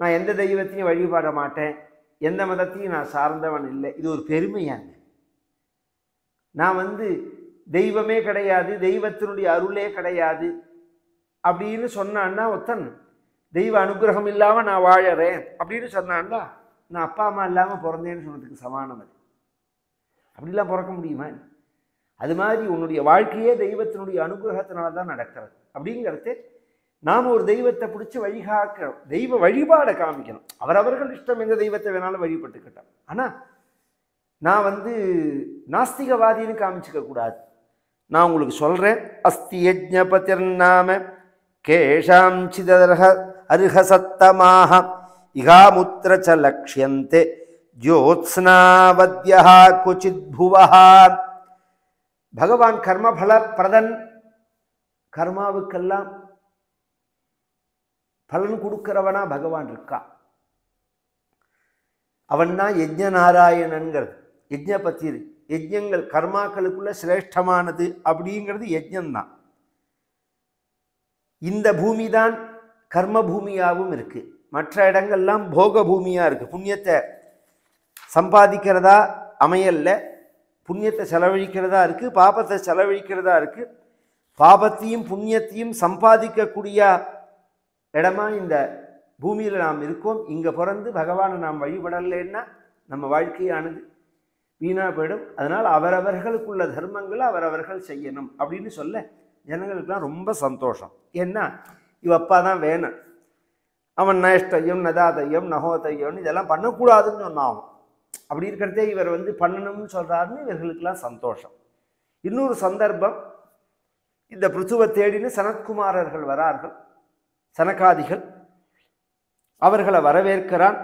நான் எந்த தெய்வத்தையும் வழிபாட மாட்டேன், எந்த மதத்தையும் நான் சார்ந்தவன் இல்லை, இது ஒரு பெருமையாங்க. நான் தெய்வமே கிடையாது, தெய்வத்தினுடைய அருளே கிடையாது அப்படின்னு சொன்னான்னா ஒருத்தன் தெய்வ அனுகிரகம் இல்லாமல் நான் வாழறேன் அப்படின்னு சொன்னான்னா நான் அப்பா அம்மா இல்லாமல் பிறந்தேன்னு சொன்னதுக்கு சமானம். அது அப்படிலாம் பிறக்க முடியுமா? அது மாதிரி உன்னுடைய வாழ்க்கையே தெய்வத்தினுடைய அனுகிரகத்தினால தான் நடக்கிறது. அப்படிங்கிறது நாம் ஒரு தெய்வத்தை பிடிச்சி வழிகாக்கிறோம். தெய்வ வழிபாடை காமிக்கணும். அவரவர்கள் இஷ்டம் எந்த தெய்வத்தை வேணாலும் வழிபட்டுக்கிட்டோம். ஆனால் நான் நாஸ்திகவாதின்னு காமிச்சிக்க கூடாது. நான் உங்களுக்கு சொல்கிறேன். அஸ்தி யஜ்ஞபதிர் நாம கேஷாம் சிதர்ஹ அர்ஹசத்தமாக இகாமுத்திர ச லக்ஷ்யந்தே ஜோத்ஸ்னாவத்யஹ குச்சித் புவஹ. பகவான் கர்மபல பிரதன், கர்மாவுக்கெல்லாம் பலன் கொடுக்கிறவனா பகவான் இருக்கா. அவன் தான் யஜ்ஞ நாராயணன்கிறது. யஜ்ஞ பத்தி யஜ்ஞங்கள் கர்மாக்களுக்குள்ள சிரேஷ்டமானது அப்படிங்கிறது யஜ்ஞம்தான். இந்த பூமி தான் கர்ம பூமியாகவும் இருக்கு. மற்ற இடங்கள்லாம் போக பூமியா இருக்கு. புண்ணியத்தை சம்பாதிக்கிறதா அமையல்ல, புண்ணியத்தை செலவழிக்கிறதா இருக்கு, பாபத்தை செலவழிக்கிறதா இருக்கு. பாபத்தையும் புண்ணியத்தையும் சம்பாதிக்கக்கூடிய இடமா இந்த பூமியில் நாம் இருக்கோம். இங்கே பிறந்து பகவானை நாம் வழிபடலைன்னா நம்ம வாழ்க்கையானது வீணா போயிடும். அதனால் அவரவர்களுக்குள்ள தர்மங்களை அவரவர்கள் செய்யணும் அப்படின்னு சொல்ல ஜனங்களுக்கெல்லாம் ரொம்ப சந்தோஷம். ஏன்னா இவப்பா தான் வேணும், அவன் நஷ்டையும் நதாதையும் நகோதையம்னு இதெல்லாம் பண்ணக்கூடாதுன்னு சொன்னான். அப்படி இருக்கிறதே இவர் பண்ணணும்னு சொல்கிறாருன்னு இவர்களுக்கெல்லாம் சந்தோஷம். இன்னொரு சந்தர்ப்பம், இந்த பிருத்துவை தேடின்னு சனத்குமாரர்கள் வரார்கள், சனகாதிகள். அவர்களை வரவேற்கிறான்.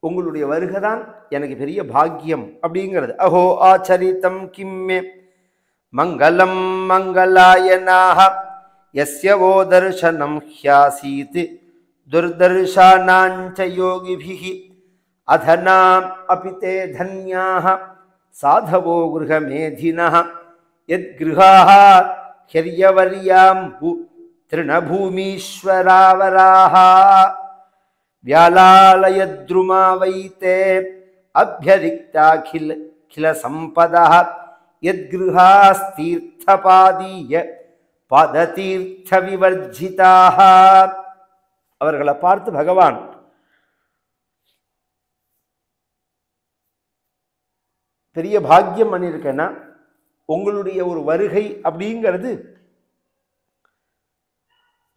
உங்களுடைய வருகைதான் எனக்கு பெரிய பாக்கியம் அப்படிங்கிறது. அஹோ ஆச்சரித்தம் கிம்மே மங்களம் மங்களாயனாக யஸ்யவோ தர்சனம் ஹ்யாசீத் துர்தர்ஷானாஞ்ச யோகிபிஹி அதனாம் அபிதே தன்யாஹ சாதவோ கிருஹமேதினஹ யத்கிருஹாஹ ஹ்யர்யவர்யாம்பு திருணபூமீஸ்வராவராஹ व्यालालयद्रुमावैते अभ्यरिक्ताखिल सम्पदः यद्गृहास्तीर्थपादीय पादतीर्थविवर्जिताः. அவர்களை பார்த்து பகவான் பெரிய பாக்கியம் பண்ணியிருக்கேன்னா, உங்களுடைய ஒரு வருகை அப்படிங்கிறது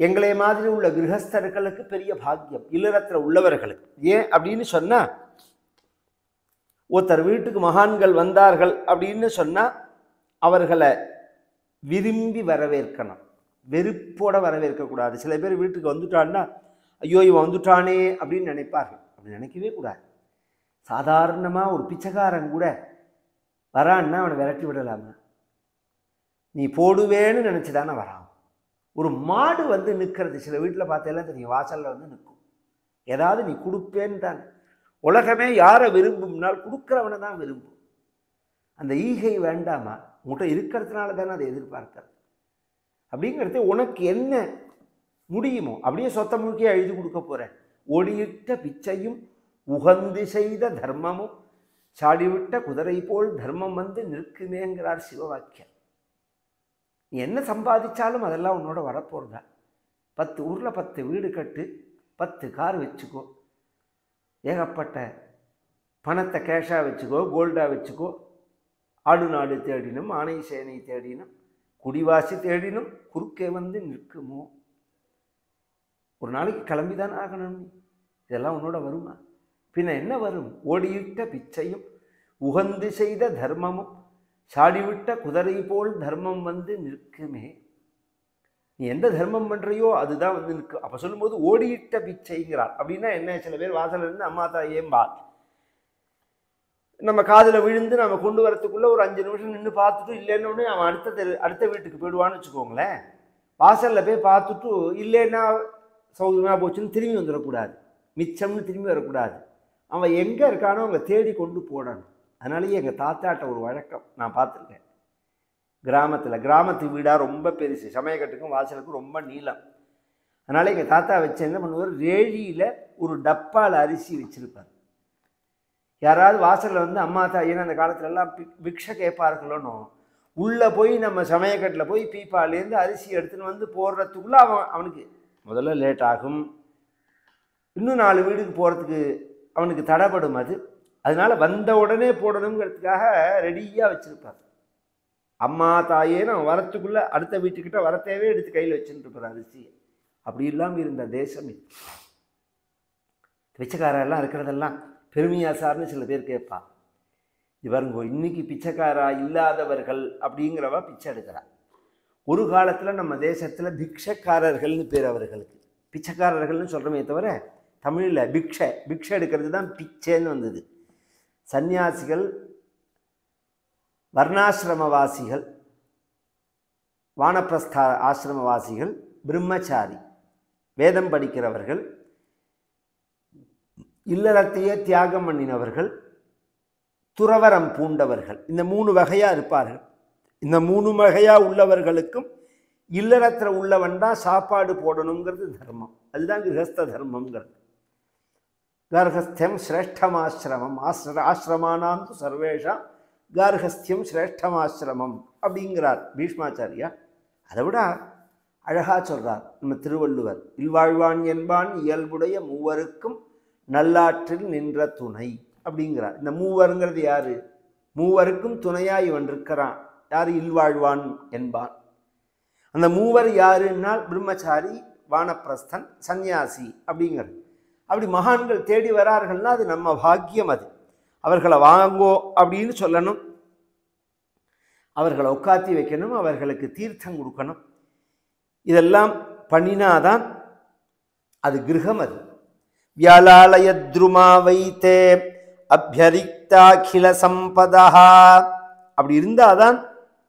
எங்களை மாதிரி உள்ள கிரகஸ்தர்களுக்கு பெரிய பாக்கியம், இல்லறத்தில் உள்ளவர்களுக்கு. ஏன் அப்படின்னு சொன்னா, ஒருத்தர் வீட்டுக்கு மகான்கள் வந்தார்கள் அப்படின்னு சொன்னா அவர்களை விரும்பி வரவேற்கணும், வெறுப்போட வரவேற்கக்கூடாது. சில பேர் வீட்டுக்கு வந்துட்டான்னா ஐயோ இவன் வந்துட்டானே அப்படின்னு நினைப்பார்கள். அப்படி நினைக்கவே கூடாது. சாதாரணமாக ஒரு பிச்சைக்காரன் கூட வரான்னா அவனை விரட்டி விடலாமா? நீ போடுவேன்னு நினச்சிதானே வரான். ஒரு மாடு நிற்கிறது, சில வீட்டில் பார்த்தெல்லாம் தெரியும், வாசலில் நிற்கும். ஏதாவது நீ கொடுப்பேன்னு தான். உலகமே யாரை விரும்பும்னால் கொடுக்குறவனை தான் விரும்பும். அந்த ஈகை வேண்டாமா? உங்கள்கிட்ட இருக்கிறதுனால தானே அதை எதிர்பார்க்க. அப்படிங்கிறது உனக்கு என்ன முடியுமோ அப்படியே சொத்த முழுக்கையே எழுதி கொடுக்க போகிறேன். ஒளியிட்ட பிச்சையும் உகந்து செய்த தர்மமும் சாடிவிட்ட குதிரை போல் தர்மம் நிற்குமேங்கிறார் சிவவாக்கியம். நீ என்ன சம்பாதிச்சாலும் அதெல்லாம் உன்னோட வரப்போகிறதா? 10 ஊரில் 10 வீடு கட்டு, 10 கார் வச்சுக்கோ, ஏகப்பட்ட பணத்தை கேஷாக வச்சுக்கோ, கோல்டாக வச்சுக்கோ, ஆடு நாடு தேடினும் ஆணை சேனை தேடினும் குடிவாசி தேடினும் குறுக்கே நிற்குமோ? ஒரு நாளைக்கு கிளம்பி தானே ஆகணும். இதெல்லாம் உன்னோட வருமா? பின்ன என்ன வரும்? ஓடியிட்ட பிச்சையும் உகந்து செய்த தர்மமும் சாடிவிட்ட குதிரை போல் தர்மம் நிற்குமே. நீ எந்த தர்மம் பண்ணுறையோ அதுதான் நிற்கும். அப்போ சொல்லும்போது ஓடியிட்ட பிச்சைங்கிறார். அப்படின்னா என்ன? சில பேர் வாசலில் இருந்து அம்மா தாயேம்பா நம்ம காதில் விழுந்து நம்ம கொண்டு வரத்துக்குள்ளே ஒரு 5 நிமிஷம் நின்று பார்த்துட்டு இல்லைன்னு அவன் அடுத்த வீட்டுக்கு போயிடுவான்னு வச்சுக்கோங்களேன். வாசலில் போய் பார்த்துட்டு இல்லைன்னா சௌகரியமாக போச்சுன்னு திரும்பி வந்துடக்கூடாது, மிச்சம்னு திரும்பி வரக்கூடாது. அவன் எங்கே இருக்கானோ அவங்களை தேடி கொண்டு போடணும். அதனாலேயே எங்கள் தாத்தாட்ட ஒரு வழக்கம் நான் பார்த்துருக்கேன். கிராமத்து வீடாக ரொம்ப பெருசு, சமயக்கட்டுக்கும் வாசலுக்கும் ரொம்ப நீளம். அதனால் எங்கள் தாத்தா வச்சு என்ன பண்ணுவார், ரேழியில் ஒரு டப்பாவில் அரிசி வச்சுருப்பார். யாராவது வாசலில் அம்மா தாயின்னு அந்த காலத்துலலாம் பிக்ஷை கேட்பார்களோன்னு உள்ளே போய் நம்ம சமயக்கட்டில் போய் பீப்பாலேருந்து அரிசி எடுத்துன்னு போடுறதுக்குள்ளே அவனுக்கு முதல்ல லேட் ஆகும். இன்னும் 4 வீடுக்கு போகிறதுக்கு அவனுக்கு தடைப்படும். அதனால வந்த உடனே போடணுங்கிறதுக்காக ரெடியாக வச்சுருப்பார். அம்மா தாயேன்னு அவன் வரத்துக்குள்ளே அடுத்த வீட்டுக்கிட்ட வரத்தேவே எடுத்து கையில் வச்சுட்டு இருப்பார் அரிசியை. அப்படி இல்லாமல் இருந்த தேசம் இது. பிச்சைக்காரெல்லாம் இருக்கிறதெல்லாம் பெருமையா சார்னு சில பேர் கேட்பா. இவருங்கோ இன்னைக்கு பிச்சைக்காரா இல்லாதவர்கள் அப்படிங்கிறவா பிச்சை எடுக்கிறா. ஒரு காலத்தில் நம்ம தேசத்தில் பிக்ஷக்காரர்கள்னு பேர் அவர்களுக்கு. பிச்சைக்காரர்கள்னு சொல்கிறோமே தவிர தமிழில் பிக்ஷை எடுக்கிறது தான் பிச்சைன்னு வந்தது. சந்நியாசிகள், வர்ணாசிரமவாசிகள், வானப்பிரஸ்த ஆசிரமவாசிகள், பிரம்மச்சாரி வேதம் படிக்கிறவர்கள், இல்லறத்தையே தியாகம் பண்ணினவர்கள், துறவரம் பூண்டவர்கள், இந்த 3 வகையா இருப்பார்கள். இந்த 3 வகையா உள்ளவர்களுக்கும் இல்லறத்தில் உள்ளவன் தான் சாப்பாடு போடணுங்கிறது தர்மம். அதுதான் கிரகஸ்த தர்மம்ங்கிறது. கார்கஸ்தியம் சிரேஷ்டமாசிரமம் ஆசிரமானாம் சர்வேஷா கார்கஸ்தியம் சிரேஷ்டமாசிரமம் அப்படிங்கிறார் பீஷ்மாச்சாரியா. அதை விட அழகா சொல்றார் நம்ம திருவள்ளுவர். இல்வாழ்வான் என்பான் இயல்புடைய மூவருக்கும் நல்லாற்றில் நின்ற துணை அப்படிங்கிறார். இந்த மூவருங்கிறது யாரு? மூவருக்கும் துணையா இவன் இருக்கிறான். யாரு? இல்வாழ்வான் என்பான். அந்த மூவர் யாருன்னால் பிரம்மச்சாரி, வானப்பிரஸ்தன், சந்நியாசி அப்படிங்கிறது. அப்படி மகான்கள் தேடி வரார்கள்னா அது நம்ம பாக்கியம். அது அவர்களை வாங்கோ அப்படின்னு சொல்லணும், அவர்களை உட்காத்தி வைக்கணும், அவர்களுக்கு தீர்த்தம் கொடுக்கணும். இதெல்லாம் பண்ணினாதான் அது கிரகம். அது வியாலாலயத்ருமா வைத்தே அபியரிக்தாகில சம்பதா. அப்படி இருந்தாதான்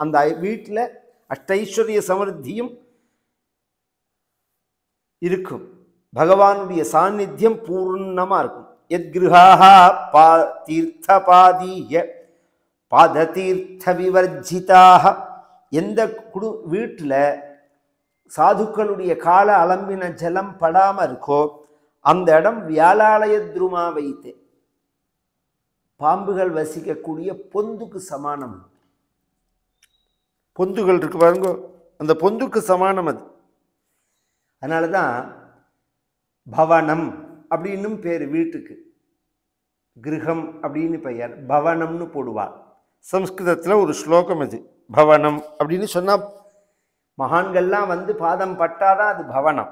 அந்த வீட்டில் அஷ்டைஸ்வரிய சமிருத்தியும் இருக்கும், பகவானுடைய சாநித்தியம் பூர்ணமா இருக்கும். யத்கிருஹாஹ தீர்த்தபாதீய பாததீர்த்த விவர்ஜிதாக. எந்த வீட்டில் சாதுக்களுடைய கால அலம்பின ஜலம் படாம இருக்கோ அந்த இடம் வியாலாலயத்ருமா வைத்தே, பாம்புகள் வசிக்கக்கூடிய பொந்துக்கு சமானம். பொந்துகள் இருக்கு பாருங்க, அந்த பொந்துக்கு சமானம் அது. அதனால தான் பவனம் அப்படின்னும் பேர் வீட்டுக்கு. கிரகம் அப்படின்னு பெயர், பவனம்னு போடுவார். சம்ஸ்கிருதத்தில் ஒரு ஸ்லோகம் அது. பவனம் அப்படின்னு சொன்னால் மகான்கள்லாம் வந்து பாதம் பட்டாதான் அது பவனம்.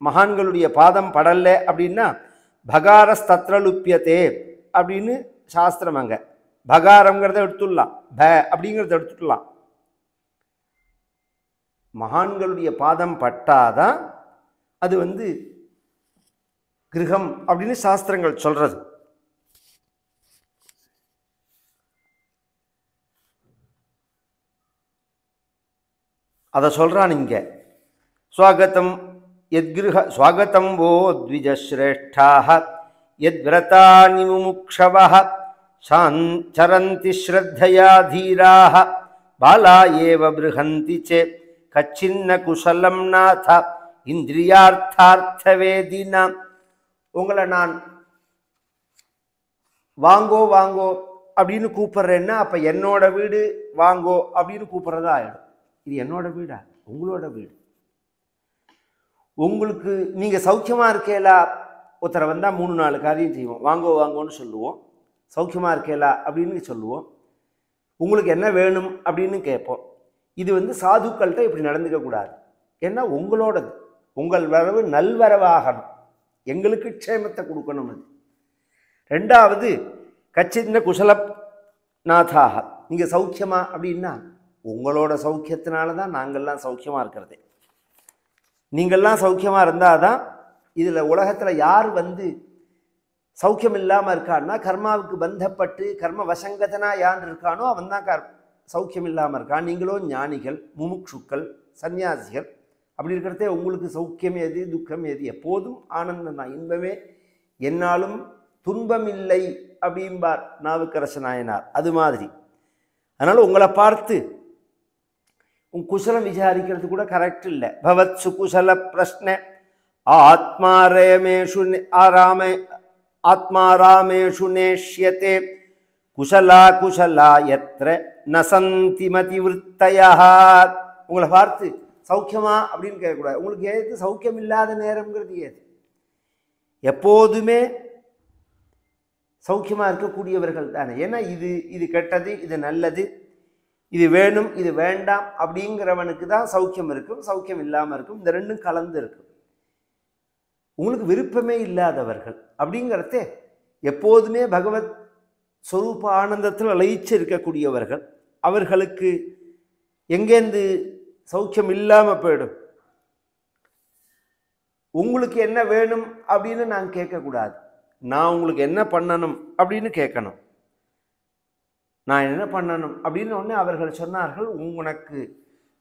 மகான்களுடைய பாதம் படலை அப்படின்னா பகாரஸ்தத்ரலுப்பியதே அப்படின்னு சாஸ்திரம். அங்கே பகாரங்கிறத எடுத்துடலாம், ப அப்படிங்கிறத எடுத்துடலாம். மகான்களுடைய பாதம் பட்டாதான் அது வந்து கிரகம் அப்படின்னு சாஸ்திரங்கள் சொல்றது. அதை சொல்றான் இங்க. ஸ்வாகதம் யத்கிருஹ ஸ்வாகதம் வோ த்விஜஸ்ரேஷ்டாஹ யத்வ்ரதானி முமுக்ஷவஹ சரந்தி ஸ்ரத்தயா தீராஹ பாலா ஏவ ப்ருஹந்தி சே கச்சின்ன குசலம் நாத இந்திரியார்த்தார்த்தவேதினா. உங்களை நான் வாங்கோ வாங்கோ அப்படின்னு கூப்பிட்றேன்னா அப்போ என்னோட வீடு வாங்கோ அப்படின்னு கூப்பிட்றதா ஆயிடும். இது என்னோட வீடா? உங்களோட வீடு. உங்களுக்கு நீங்கள் சௌக்கியமாக இருக்கேலா? ஒருத்தரை வந்தால் 3-4 காரியம் செய்வோம். வாங்கோ வாங்கோன்னு சொல்லுவோம், சௌக்கியமாக இருக்கேலா அப்படின்னு சொல்லுவோம், உங்களுக்கு என்ன வேணும் அப்படின்னு கேட்போம். இது வந்து சாதுக்கள்கிட்ட இப்படி நடந்துக்கக்கூடாது. ஏன்னா உங்களோடது, உங்கள் வரவு நல்வரவாகணும், எங்களுக்கு க்ஷேமத்தை கொடுக்கணும். அது ரெண்டாவது. கச்சின்ன குசல நாதாக, நீங்கள் சௌக்கியமா அப்படின்னா உங்களோட சௌக்கியத்தினால தான் நாங்கள்லாம் சௌக்கியமாக இருக்கிறது. நீங்கள்லாம் சௌக்கியமாக இருந்தால் தான். இதில் உலகத்தில் யார் வந்து சௌக்கியம் இல்லாமல் இருக்கான்னா, கர்மாவுக்கு பந்தப்பட்டு கர்ம வசங்கதனா யார் இருக்கானோ அவன் தான் சௌக்கியம் இல்லாமல் இருக்கான். நீங்களோ ஞானிகள், முமுட்சுக்கள், சன்னியாசிகள். அப்படி இருக்கிறதே உங்களுக்கு சௌக்கியம் எது, துக்கம் எது? எப்போதும் ஆனந்தம் தான், இன்பமே, என்னாலும் துன்பம் இல்லை அப்படிம்பார் நாவுக்கரச நாயனார். அது மாதிரி. அதனால் உங்களை பார்த்து குசலம் விசாரிக்கிறது கூட கரெக்ட் இல்லை. பவத் சுகுசல பிரஷ்ன ஆத்மாராமேஷு நேஷ்யதே குசலா குசலா யத்ர நசந்தி மதிவிருத்தயா. உங்களை பார்த்து சௌக்கியமா அப்படின்னு கேட்கக்கூடாது. உங்களுக்கு ஏது சௌக்கியம் இல்லாத நேரம்ங்கிறது ஏது? எப்போதுமே சௌக்கியமாக இருக்கக்கூடியவர்கள் தானே. ஏன்னா இது கெட்டது, இது நல்லது, இது வேணும், இது வேண்டாம் அப்படிங்கிறவனுக்கு தான் சௌக்கியம் இருக்கும், சௌக்கியம் இல்லாமல் இருக்கும். இந்த ரெண்டும் கலந்து இருக்கும். உங்களுக்கு விருப்பமே இல்லாதவர்கள் அப்படிங்கிறதே எப்போதுமே பகவத் ஸ்வரூப ஆனந்தத்தில் லயிச்சு இருக்கக்கூடியவர்கள், அவர்களுக்கு எங்கேருந்து சௌக்கியம் இல்லாமல் போயிடும். உங்களுக்கு என்ன வேணும் அப்படின்னு நான் கேட்கக்கூடாது. நான் உங்களுக்கு என்ன பண்ணணும் அப்படின்னு கேட்கணும். நான் என்ன பண்ணணும் அப்படின்னு உடனே அவர்கள் சொன்னார்கள், உனக்கு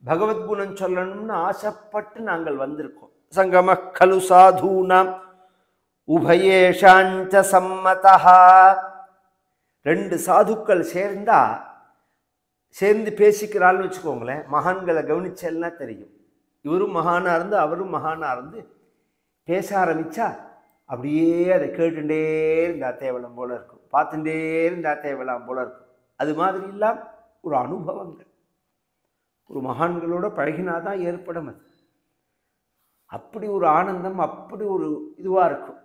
பகவத்குணம் சொல்லணும்னு ஆசைப்பட்டு நாங்கள் வந்திருக்கோம். சங்கம கலு சாதூனாம் உபயேஷாஞ்ச சம்மதா. ரெண்டு சாதுக்கள் சேர்ந்து பேசிக்கிறாள்னு வச்சுக்கோங்களேன், மகான்களை கவனிச்சல்னா தெரியும். இவரும் மகானா இருந்து அவரும் மகானா இருந்து பேச ஆரம்பிச்சா அப்படியே அதை கேட்டுட்டே இருந்தா தேவலாம் போல இருக்கும், பார்த்துட்டே இருந்தா தேவலாம் போல இருக்கும். அது மாதிரி இல்லாம ஒரு அனுபவங்கள் ஒரு மகான்களோட பழகினாதான் ஏற்படும். அது அப்படி ஒரு ஆனந்தம், அப்படி ஒரு இதுவா இருக்கும்.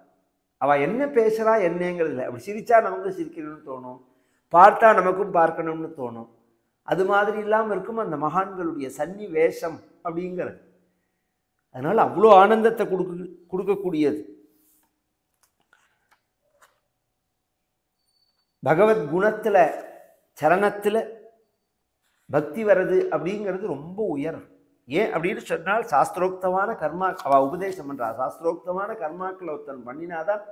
அவள் என்ன பேசுகிறா என்னங்கிறது இல்லை. அப்படி சிரித்தா நமக்கு சிரிக்கணும்னு தோணும், பார்த்தா நமக்கும் பார்க்கணும்னு தோணும். அது மாதிரி இல்லாமல் இருக்கும் அந்த மகான்களுடைய சன்னிவேஷம் அப்படிங்கிறது. அதனால் அவ்வளோ ஆனந்தத்தை கொடுக்கக்கூடியது. பகவத் குணத்தில் சரணத்தில் பக்தி வர்றது அப்படிங்கிறது ரொம்ப உயரம். ஏன் அப்படின்னு சொன்னால் சாஸ்திரோக்தமான கர்மா அவள் உபதேசம் பண்ணுறா. சாஸ்திரோக்தமான கர்மாக்களை ஒருத்தன் பண்ணினாதான்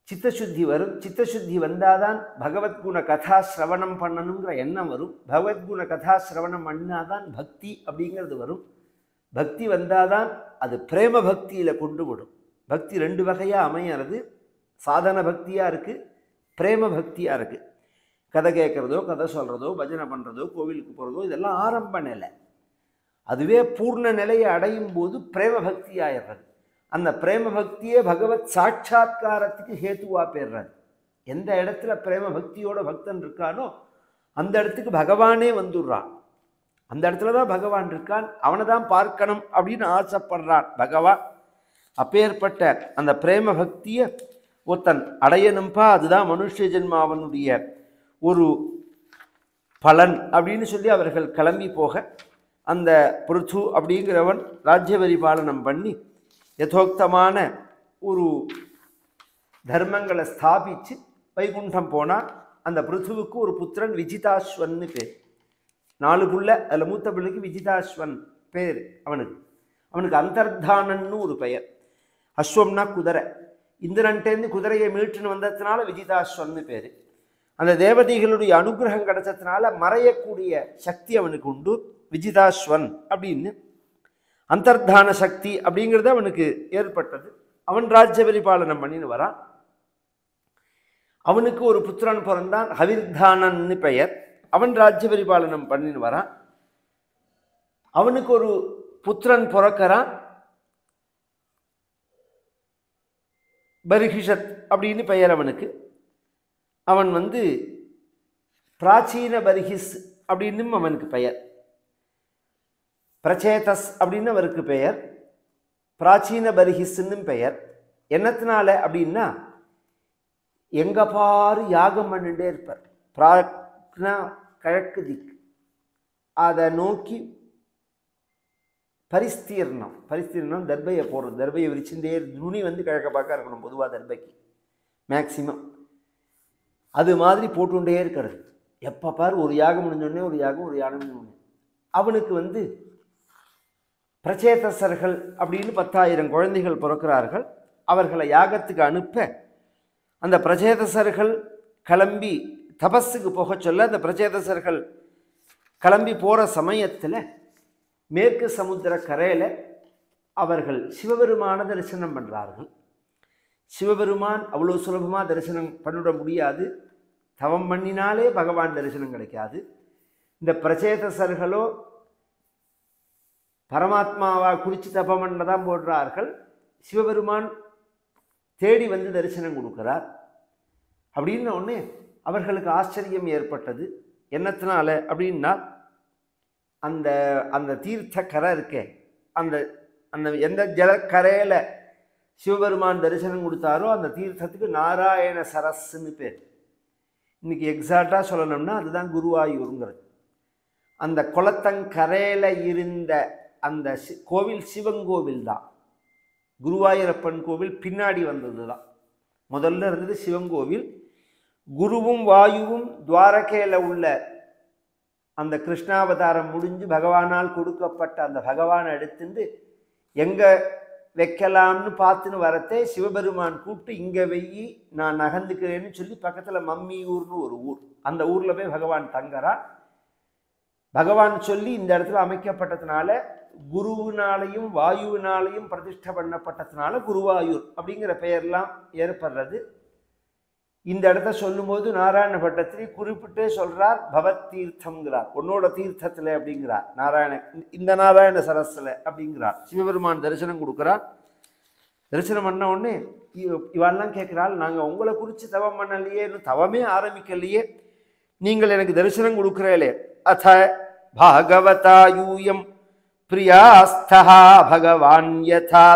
சித்தசுத்தி வரும். சித்தசுத்தி வந்தாதான் பகவத்குண கதா சிரவணம் பண்ணணுங்கிற எண்ணம் வரும். பகவத்குண கதா சிரவணம் பண்ணாதான் பக்தி அப்படிங்கிறது வரும். பக்தி வந்தாதான் அது பிரேம பக்தியில் கொண்டு விடும். பக்தி ரெண்டு வகையாக அமையிறது. சாதன பக்தியாக இருக்குது, பிரேம பக்தியாக இருக்குது. கதை கேட்குறதோ, கதை சொல்கிறதோ, பஜனை பண்ணுறதோ, கோவிலுக்கு போகிறதோ, இதெல்லாம் ஆரம்ப நிலை. அதுவே பூர்ண நிலையை அடையும் போது பிரேம பக்தி ஆயிடுறது. அந்த பிரேம பக்தியே பகவத் சாட்சா்காரத்துக்கு ஹேத்துவா போயிடுறாரு. எந்த இடத்துல பிரேம பக்தியோட பக்தன் இருக்கானோ அந்த இடத்துக்கு பகவானே வந்துடுறான். அந்த இடத்துல தான் பகவான் இருக்கான், அவனை தான் பார்க்கணும் அப்படின்னு ஆசைப்படுறான் பகவான். அப்பேற்பட்ட அந்த பிரேம பக்தியை ஒருத்தன் அடையணும்பா. அதுதான் மனுஷ ஜென்மாவனுடைய ஒரு பலன் அப்படின்னு சொல்லி அவர்கள் கிளம்பி போக அந்த பிருத்து அப்படிங்கிறவன் ராஜ்ய பரிபாலனம் பண்ணி யதோக்தமான ஒரு தர்மங்களை ஸ்தாபித்து வைகுண்டம் போனால் அந்த பிருத்துவுக்கு ஒரு புத்திரன் விஜிதாஸ்வன்னு பேர். 4 பிள்ளை, அதில் மூத்த பிள்ளைக்கு விஜிதாஸ்வன் பேர். அவனுக்கு அந்தர்தானன்னு ஒரு பெயர். அஸ்வம்னா குதிரை. இந்திரன்ட்டேருந்து குதிரையை மீட்டுன்னு வந்ததுனால விஜிதாஸ்வன்னு பேர். அந்த தேவதைகளுடைய அனுகிரகம் கிடைச்சதுனால மறையக்கூடிய சக்தி அவனுக்கு உண்டு, விஜிதாஸ்வன் அப்படின்னு. அந்தர்தான சக்தி அப்படிங்கிறது அவனுக்கு ஏற்பட்டது. அவன் ராஜ்ய பரிபாலனம் பண்ணின்னு வரான். அவனுக்கு ஒரு புத்திரன் பிறந்தான், ஹவிர்தானன்னு பெயர். அவன் ராஜ்ய பரிபாலனம் பண்ணின்னு வரான். அவனுக்கு ஒரு புத்திரன் பிறக்கிறான், பர்ஹிஷத் அப்படின்னு பெயர் அவனுக்கு. அவன் பிராச்சீன பர்ஹிஸ் அப்படின்னும் அவனுக்கு பெயர். பிரச்சேதஸ் அப்படின்னு அவருக்கு பெயர், பிராச்சீன பர்ஹிஸ்ன்னும் பெயர். என்னத்தினால அப்படின்னா எங்க பாரு யாகம் பண்ணிட்டே இருப்பார். பிராக்னா கிழக்கு திக்கு, அதை நோக்கி பரிஸ்தீர்ணம் தர்பையை போடுறது. தர்பையை விரிச்சுட்டே நுனி கிழக்க பார்க்க இருக்கணும் பொதுவாக தர்பைக்கு மேக்சிமம். அது மாதிரி போட்டுட்டே இருக்கிறது. எப்போ பாரு ஒரு யாகம் முடிஞ்சோடனே ஒரு யாகம், ஒரு யாகம் முடிஞ்சோடனே. அவனுக்கு பிரச்சேதசர்கள் அப்படின்னு 10,000 குழந்தைகள் பிறக்கிறார்கள். அவர்களை யாகத்துக்கு அனுப்ப அந்த பிரச்சேதசர்கள் கிளம்பி தபஸுக்கு போக சொல்ல, அந்த பிரச்சேதசர்கள் கிளம்பி போகிற சமயத்தில் மேற்கு சமுத்திர கரையில் அவர்கள் சிவபெருமான தரிசனம் பண்ணுறார்கள். சிவபெருமான் அவ்வளோ சுலபமாக தரிசனம் பண்ணிட முடியாது. தவம் பண்ணினாலே பகவான் தரிசனம் கிடைக்காது. இந்த பிரச்சேதசர்களோ பரமாத்மாவாக குறித்து தபம் பண்ணதான் போடுறார்கள். சிவபெருமான் தேடி தரிசனம் கொடுக்கிறார். அப்படின்ன உடனே அவர்களுக்கு ஆச்சரியம் ஏற்பட்டது. என்னத்தினால அப்படின்னா அந்த அந்த தீர்த்த கரை இருக்கே, அந்த அந்த எந்த ஜலக்கரையில் சிவபெருமான் தரிசனம் கொடுத்தாரோ அந்த தீர்த்தத்துக்கு நாராயண சரஸ்ன்னு பேர். இன்னைக்கு எக்ஸாக்டாக சொல்லணும்னா அதுதான் குருவாயூருங்கிறது. அந்த குளத்தங்கரையில் இருந்த அந்த கோவில் சிவங்கோவில் தான். குருவாயூரப்பன் கோவில் பின்னாடி வந்தது தான். முதல்ல இருந்தது சிவங்கோவில். குருவும் வாயுவும் துவாரகையில் உள்ள அந்த கிருஷ்ணாவதாரம் முடிஞ்சு பகவானால் கொடுக்கப்பட்ட அந்த பகவானை எடுத்துட்டு எங்கே வைக்கலாம்னு பார்த்துன்னு வரத்தே சிவபெருமான் கூப்பிட்டு இங்கே வெய்யி நான் நகர்ந்துக்கிறேன்னு சொல்லி பக்கத்தில் மம்மியூர்னு ஒரு ஊர், அந்த ஊரில் போய் பகவான் தங்குறான். பகவான் சொல்லி இந்த இடத்துல அமைக்கப்பட்டதுனால குருவினாலையும் வாயுவினாலையும் பிரதிஷ்டை பண்ணப்பட்டதுனால குருவாயூர் அப்படிங்கிற பெயர்லாம் ஏற்படுறது. இந்த இடத்த சொல்லும்போது நாராயண பட்டத்திரி குறிப்பிட்டே சொல்றார், பவத் தீர்த்தம்ங்கிறார், உன்னோட தீர்த்தத்தில் அப்படிங்கிறார், இந்த நாராயண சரஸ்ல அப்படிங்கிறார். சிவபெருமான் தரிசனம் கொடுக்குறார். தரிசனம் பண்ண உடனே இவெல்லாம் கேட்கிறாள், நாங்கள் உங்களை குறித்து தவம் பண்ணலையே, இன்னும் தவமே ஆரம்பிக்கலையே, நீங்கள் எனக்கு தரிசனம் கொடுக்குறீங்களே. அத பாகவதாயூயம் பிரியாஸ்தா பகவான் யதா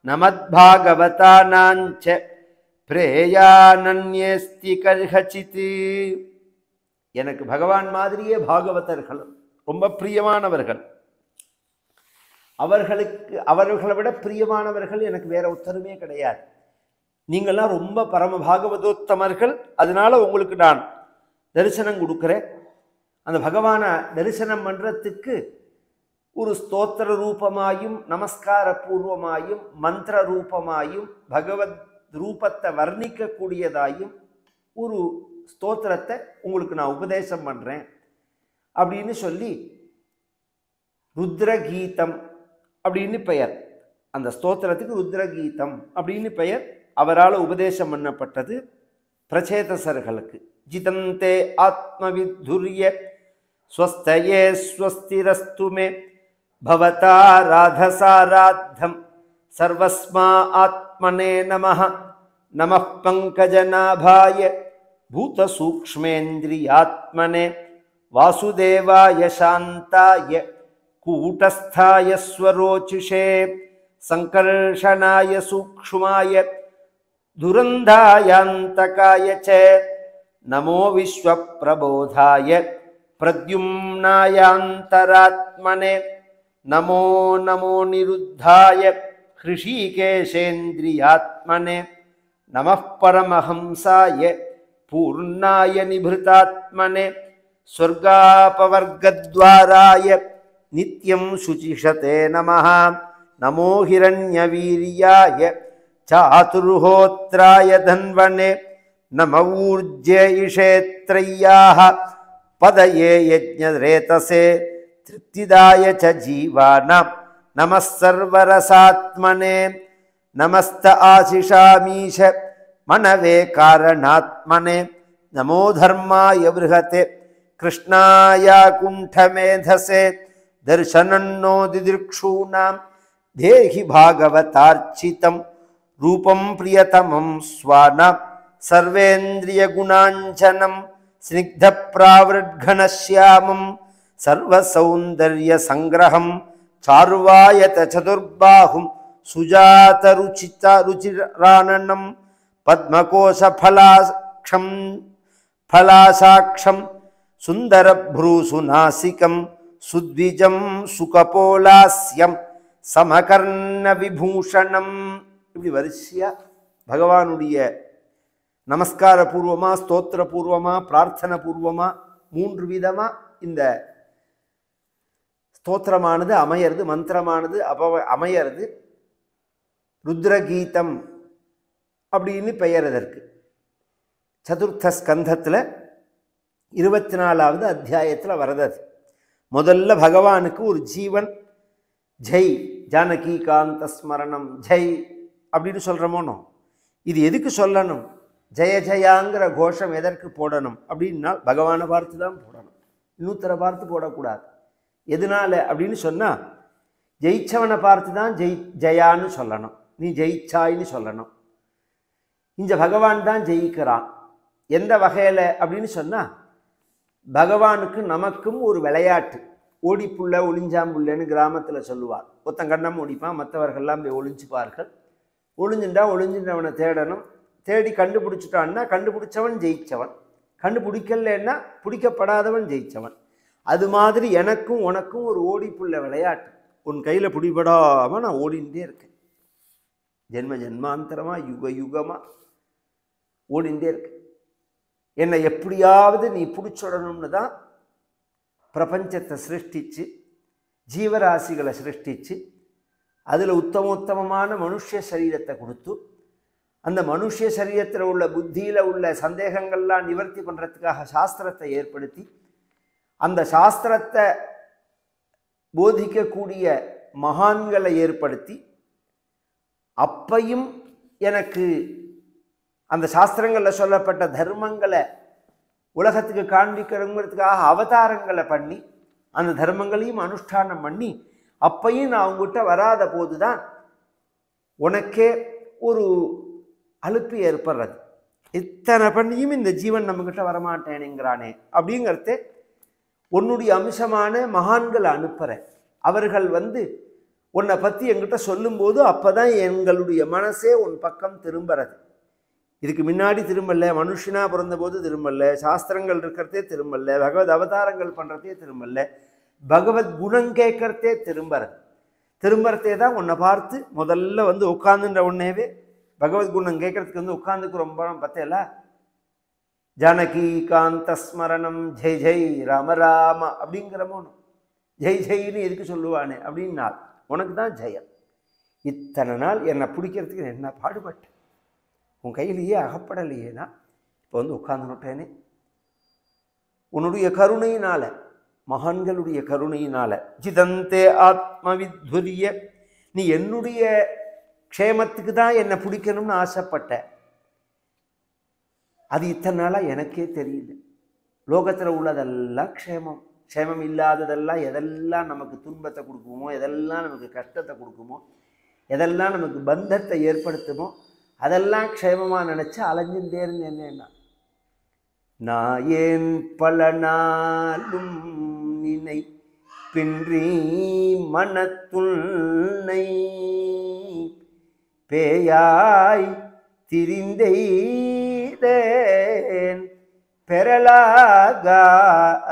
நமத்பாகவதானாஞ்ச பிரேயானன்யஸ்தி கர்ஹசித். எனக்கு பகவான் மாதிரியே பாகவதர்கள் ரொம்ப பிரியமானவர்கள், அவர்களை விட பிரியமானவர்கள் எனக்கு வேற ஒருத்தருமே கிடையாது. நீங்கள்லாம் ரொம்ப பரம பாகவதோத்தமர்கள், அதனால உங்களுக்கு நான் தரிசனம் கொடுக்குறேன். அந்த பகவானை தரிசனம் பண்ணுறதுக்கு ஒரு ஸ்தோத்திர ரூபமாயும் நமஸ்கார பூர்வமாயும் மந்திர ரூபமாயும் பகவத் ரூபத்தை வர்ணிக்கக்கூடியதாயும் ஒரு ஸ்தோத்திரத்தை உங்களுக்கு நான் உபதேசம் பண்ணுறேன் அப்படின்னு சொல்லி ருத்ரகீதம் அப்படின்னு பெயர். அந்த ஸ்தோத்திரத்துக்கு ருத்ரகீதம் அப்படின்னு பெயர். அவரால் உபதேசம் பண்ணப்பட்டது பிரச்சேதசர்களுக்கு. ஜிதந்தே ஆத்மவித்துரிய ஸ்வஸ்தயே ஸ்வஸ்திரஸ்து மே பவதா ராதசாராத்தம் சர்வஸ்மா ஆத்மனே நமः நமः பங்கஜநாபாய பூதசூக்ஷ்மேந்திரியாத்மனே வாசுதேவாய சாந்தாய கூட்டஸ்தாய ஸ்வரோச்சிஷே சங்கர்ஷணாய சூக்ஷ்மாய துரந்தாயாந்தகாய ச நமோ விஸ்வப்ரபோதாய பிரத்யும்னாயாந்தராத்மனே நமோ நமோ நிருத்தாய ஹ்ருஷிகேஷேந்திரியாத்மனே நமः பரமஹம்சாய பூர்ணாய நிபృతాத்மனே ஸ்வர்காபவர்கத்வாராய நித்யம் சுசிஷதே நமः நமோ ஹிரண்யவீர்யாய சாதுர்ஹோத்ராய தன்வனே நம ஊர்ஜ்ய இஷேத்ரய்யாः பதயே யஜ்ஞரேதசே திருப்திதாய ச ஜீவானாம் நமः சர்வரசாத்மனே நமஸ்த ஆசிஷாமீஷ மனவே காரணாத்மனே நமோ தர்மாய ப்ருஹதே கிருஷ்ணாய குண்டமேதசே தர்சனன்னோ திதிர்க்ஷூணாம் தேஹி பாகவதார்ச்சிதம் ரூபம் பிரியதமம் ஸ்வானாம் சர்வேந்திரிய குணாஞ்சனம் ஸ்னிக்த பிராவృద్ఘనశ్యాமம் சர்வசௌந்தர்ய சங்கிரகம் சார்வாயத சதுர்பாஹும் சுஜாத ருச்சிரானனம் பத்மகோஷ ஃபலாசாட்சம் சுந்தரப்ரூசுநாசிகம் சுத்விஜம் சுகபோலாஸ்யம் சமகர்ண விபூஷணம். இப்படி வரிசையா பகவானுடைய நமஸ்கார பூர்வமா ஸ்தோத்திர பூர்வமா பிரார்த்தனை பூர்வமா மூன்று விதமா இந்த ஸ்தோத்திரமானது அமையிறது, மந்திரமானது அமையிறது. ருத்ரகீதம் அப்படின்னு பெயர் இதற்கு. சதுர்த்த ஸ்கந்தத்தில் 24வது அத்தியாயத்தில் வரது. முதல்ல பகவானுக்கு ஒரு ஜீவன் ஜெய் ஜானகி காந்த ஸ்மரணம் ஜெய் அப்படின்னு சொல்கிறோமோனோ, இது எதுக்கு சொல்லணும்? ஜெய ஜெயாங்கிற கோஷம் எதற்கு போடணும் அப்படின்னா பகவானை பார்த்து தான் போடணும், இன்னொருத்தரை பார்த்து போடக்கூடாது. எதனால அப்படின்னு சொன்னால் ஜெயிச்சவனை பார்த்து தான் ஜெயான்னு சொல்லணும், நீ ஜெயிச்சாயின்னு சொல்லணும். இந்த பகவான் தான் ஜெயிக்கிறான். எந்த வகையில் அப்படின்னு சொன்னால் பகவானுக்கு நமக்கும் ஒரு விளையாட்டு. ஓடிப்புள்ள ஒளிஞ்சாம்புள்ளன்னு கிராமத்தில் சொல்லுவார். ஒருத்தன் கண்ணம் ஓடிப்பான், மற்றவர்கள்லாம் போய் ஒளிஞ்சுப்பார்கள். ஒளிஞ்சின்றவனை தேடணும். தேடி கண்டுபிடிச்சிட்டான்னா கண்டுபிடிச்சவன் ஜெயிச்சவன், கண்டுபிடிக்கலன்னா பிடிக்கப்படாதவன் ஜெயிச்சவன். அது மாதிரி எனக்கும் உனக்கும் ஒரு ஓடிப்புள்ள விளையாட்டு. உன் கையில் பிடிபடாமல் நான் ஓடிண்டே இருக்கேன். ஜென்ம ஜென்மாந்தரமாக யுக யுகமாக ஓடிண்டே இருக்கேன். என்னை எப்படியாவது நீ பிடிச்சிடணும்னு தான் பிரபஞ்சத்தை சிருஷ்டிச்சு ஜீவராசிகளை சிருஷ்டிச்சு அதில் உத்தமோத்தமமான மனுஷ சரீரத்தை கொடுத்து அந்த மனுஷ சரீரத்தில் உள்ள புத்தியில் உள்ள சந்தேகங்கள்லாம் நிவர்த்தி பண்ணுறதுக்காக சாஸ்திரத்தை ஏற்படுத்தி அந்த சாஸ்திரத்தை போதிக்கக்கூடிய மகான்களை ஏற்படுத்தி அப்பையும் எனக்கு அந்த சாஸ்திரங்களில் சொல்லப்பட்ட தர்மங்களை உலகத்துக்கு காண்பிக்கிறதுக்காக அவதாரங்களை பண்ணி அந்த தர்மங்களையும் அனுஷ்டானம் பண்ணி அப்பையும் நான் அவங்ககிட்ட வராத போதுதான் உனக்கே ஒரு அலுப்பு ஏற்படுறது. இத்தனை பண்ணியும் இந்த ஜீவன் நம்மக்கிட்ட வரமாட்டேனுங்கிறானே அப்படிங்கிறத உன்னுடைய அம்சமான மகான்களை அனுப்புகிறேன். அவர்கள் உன்னை பற்றி என்கிட்ட சொல்லும்போது அப்போ தான் எங்களுடைய மனசே உன் பக்கம் திரும்புறது. இதுக்கு முன்னாடி திரும்பல, மனுஷனாக பிறந்தபோது திரும்பல, சாஸ்திரங்கள் இருக்கிறதே திரும்பல, பகவத் அவதாரங்கள் பண்ணுறதே திரும்பல, பகவத் குணம் கேட்கறதே திரும்பறதே தான் உன்னை பார்த்து முதல்ல உட்காந்துன்ற உடனேவே பகவத் குணம் கேட்கறதுக்கு உட்காந்துக்கு ரொம்ப பார்த்தேல, ஜானகி காந்த ஸ்மரணம் ஜெய் ஜெய் ராம ராம அப்படிங்கிறமோனு ஜெய் ஜெயின்னு எதுக்கு சொல்லுவானே அப்படின்னா உனக்கு தான் ஜெயம். இத்தனை நாள் என்னை பிடிக்கிறதுக்கு என்ன பாடுபட்டேன், உன் கையிலேயே அகப்படலையேனா இப்போ உட்கார்ந்துட்டேனே. உன்னுடைய கருணையினால, மகான்களுடைய கருணையினால ஜிதந்தே ஆத்மவித்வரிய, நீ என்னுடைய க்ஷேமத்துக்கு தான் என்னை பிடிக்கணும்னு ஆசைப்பட்ட. அது இத்தனை நாளாக எனக்கே தெரியல. லோகத்தில் உள்ளதெல்லாம் க்ஷேமம், க்ஷேமம் இல்லாததெல்லாம் எதெல்லாம் நமக்கு துன்பத்தை கொடுக்குமோ, எதெல்லாம் நமக்கு கஷ்டத்தை கொடுக்குமோ, எதெல்லாம் நமக்கு பந்தத்தை ஏற்படுத்துமோ அதெல்லாம் க்ஷேமமாக நினச்சி அலைஞ்சுட்டே இருந்தேன்னா நான் ஏன் பல நாளும் நினை பின்றி மனத்துள்னை பேயாய் திரிந்தேன் பெறலாக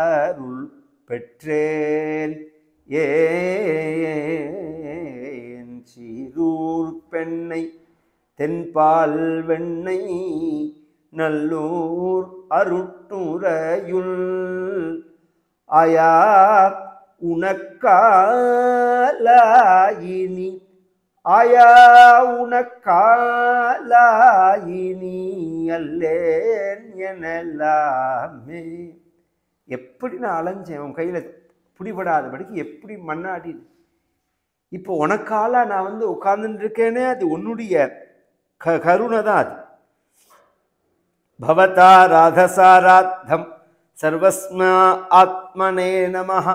அருள் பெற்றேன் ஏன் சீரூர் பெண்ணை தென்பால் வெண்ணை நல்லூர் அருட்டுரையுள் ஆயா உனக்காலாயினி ஆயா உனக்காலாயினி அல்லேன் எனலாமே. எப்படி நான் அலைஞ்சேன் உன் கையில் பிடிபடாதபடிக்கு, எப்படி மண்ணாடி. இப்போ உனக்கால நான் உட்கார்ந்துட்டு இருக்கேனே, அது உன்னுடைய கருணை தான். அது பவதா ராதசாராத்தம் சர்வஸ்மா ஆத்மனே நமஹ.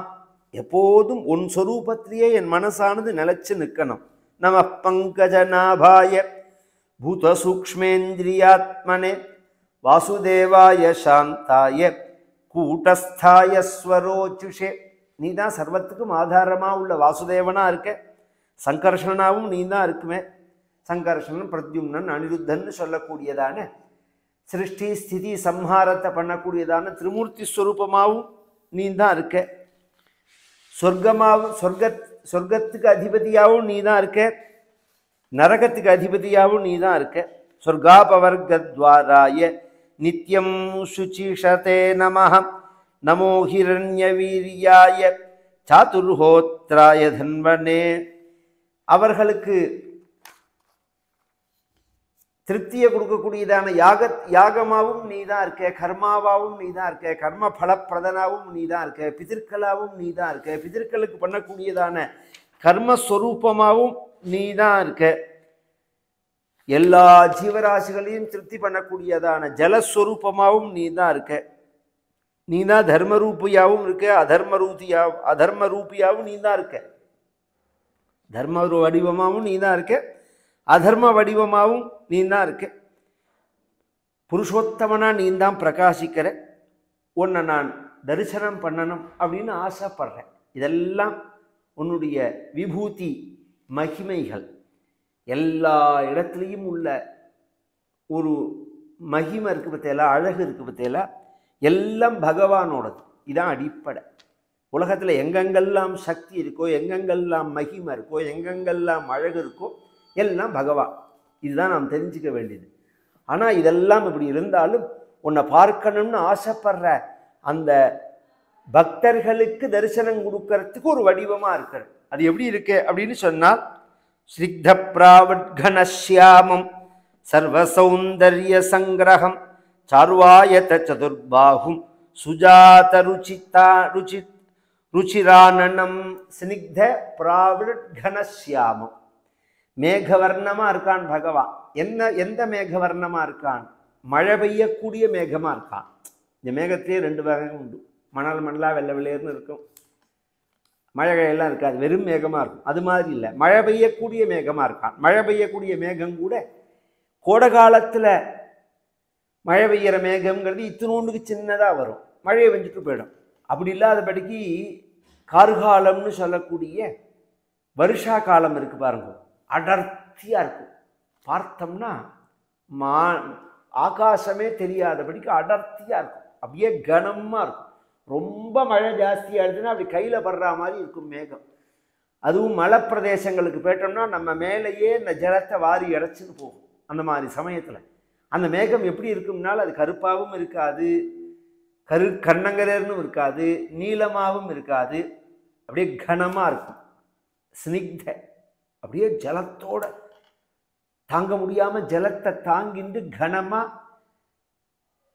எப்போதும் உன் சொரூபத்திலேயே என் மனசானது நிலைச்சு நிற்கணும். நம பங்கஜநாபாய பூத சூக்ஷ்மேந்திரியாத்மனே வாசுதேவாய சாந்தாய கூட்டஸ்தாய ஸ்வரோச்சுஷே. நீ தான் சர்வத்துக்கும் ஆதாரமாக உள்ள வாசுதேவனா இருக்க, சங்கர்ஷனாவும் நீ தான் இருக்குமே. சங்கர்ஷனன் பிரத்யும்னன் அனிருத்தன்னு சொல்லக்கூடியதான சிருஷ்டி ஸ்திதி சம்ஹாரத்தை பண்ணக்கூடியதான திரிமூர்த்தி ஸ்வரூபமாகவும் நீ தான் இருக்க. சொர்க்கமாகவும் சொர்க்கத்துக்கு அதிபதியாகவும் நீ தான் இருக்க, நரகத்துக்கு அதிபதியாகவும் நீ தான் இருக்க. சொர்க்காபவர்கத்வாராய நித்யம் சுச்சிஷதே நமஹ நமோ ஹிரண்யவீர்யாய சாதுர்ஹோத்ராய தன்வனே. அவர்களுக்கு திருப்தியை கொடுக்கக்கூடியதான யாகமாகவும் நீ தான் இருக்க, கர்மாவாகவும் நீ தான் இருக்க, கர்ம பலப்பிரதனாகவும் நீ தான் இருக்க, பிதிர்களாகவும் நீ தான் இருக்க, பிதிர்களுக்கு பண்ணக்கூடியதான கர்மஸ்வரூபமாகவும் நீ தான் இருக்க. எல்லா ஜீவராசிகளையும் திருப்தி பண்ணக்கூடியதான ஜலஸ்வரூபமாகவும் நீ தான் இருக்க. நீ தான் தர்மரூபியாகவும் இருக்க, அதர்ம ரூபியாகவும் நீ தான் இருக்க. தர்ம வடிவமாகவும் நீ தான் இருக்க, அதர்ம வடிவமாகவும் நீ தான் இருக்க. புருஷோத்தமனா நீ தான் பிரகாசிக்கிற. உன்னை நான் தரிசனம் பண்ணணும் அப்படின்னு ஆசைப்படுறேன். இதெல்லாம் உன்னுடைய விபூதி மகிமைகள். எல்லா இடத்துலையும் உள்ள ஒரு மகிமை இருக்குது பற்றியெல்லாம், அழகு இருக்குது பற்றியெல்லாம், எல்லாம் பகவானோடது. இதான் அடிப்படை. உலகத்தில் எங்கெங்கெல்லாம் சக்தி இருக்கோ, எங்கெங்கெல்லாம் மகிமை இருக்கோ, எங்கெங்கெல்லாம் அழகு இருக்கோ எல்லாம் பகவான். இதுதான் நாம் தெரிஞ்சுக்க வேண்டியது. ஆனால் இதெல்லாம் இப்படி இருந்தாலும் உன்னை பார்க்கணும்னு ஆசைப்படுற அந்த பக்தர்களுக்கு தரிசனம் கொடுக்கறதுக்கு ஒரு வடிவமாக இருக்கிறது. அது எப்படி இருக்கு அப்படின்னு சொன்னால், ஸ்ரிக்த பிராவட்கணஸ்யாமம் சர்வசௌந்தர்ய சங்கிரகம் சார்வாயத சதுர்பாகும் சுஜாத ருச்சிரானனம் ஸ்னிக்த பிராவிருட் கனசியாமம். மேகவர்ணமா இருக்கான் பகவான். எந்த மேகவர்ணமா இருக்கான்? மழை பெய்யக்கூடிய மேகமா இருக்கான். இந்த மேகத்திலே ரெண்டு வகை உண்டு. மணலா வெள்ளை வெள்ளையர்னு இருக்கும், மழையெல்லாம் இருக்காது, வெறும் மேகமா இருக்கும். அது மாதிரி இல்லை, மழை பெய்யக்கூடிய மேகமா இருக்கான். மழை பெய்யக்கூடிய மேகம் கூட கோடை காலத்துல மழை பெய்கிற மேகம்ங்கிறது இத்தினோண்டுக்கு சின்னதா வரும், மழையை வெஞ்சிட்டு போயிடும். அப்படி இல்லாதபடிக்கு கார்காலம்னு சொல்லக்கூடிய வருஷா காலம் இருக்கு பாருங்க, அடர்த்தியா இருக்கும். பார்த்தோம்னா ஆகாசமே தெரியாதபடிக்கு அடர்த்தியா இருக்கும், அப்படியே கனமா இருக்கும். ரொம்ப மழை ஜாஸ்தியாக இருந்துச்சுன்னா அப்படி கையில் படுற மாதிரி இருக்கும் மேகம். அதுவும் மலை பிரதேசங்களுக்கு போயிட்டோம்னா நம்ம மேலேயே இந்த ஜலத்தை வாரி அடைச்சின்னு போகும். அந்த மாதிரி சமயத்தில் அந்த மேகம் எப்படி இருக்கும்னாலும் அது கருப்பாகவும் இருக்காது, கண்ணங்கரேர்னு இருக்காது, நீளமாகவும் இருக்காது, அப்படியே கனமாக இருக்கும். ஸ்னிக்த, அப்படியே ஜலத்தோட தாங்க முடியாமல் ஜலத்தை தாங்கிண்டு கனமாக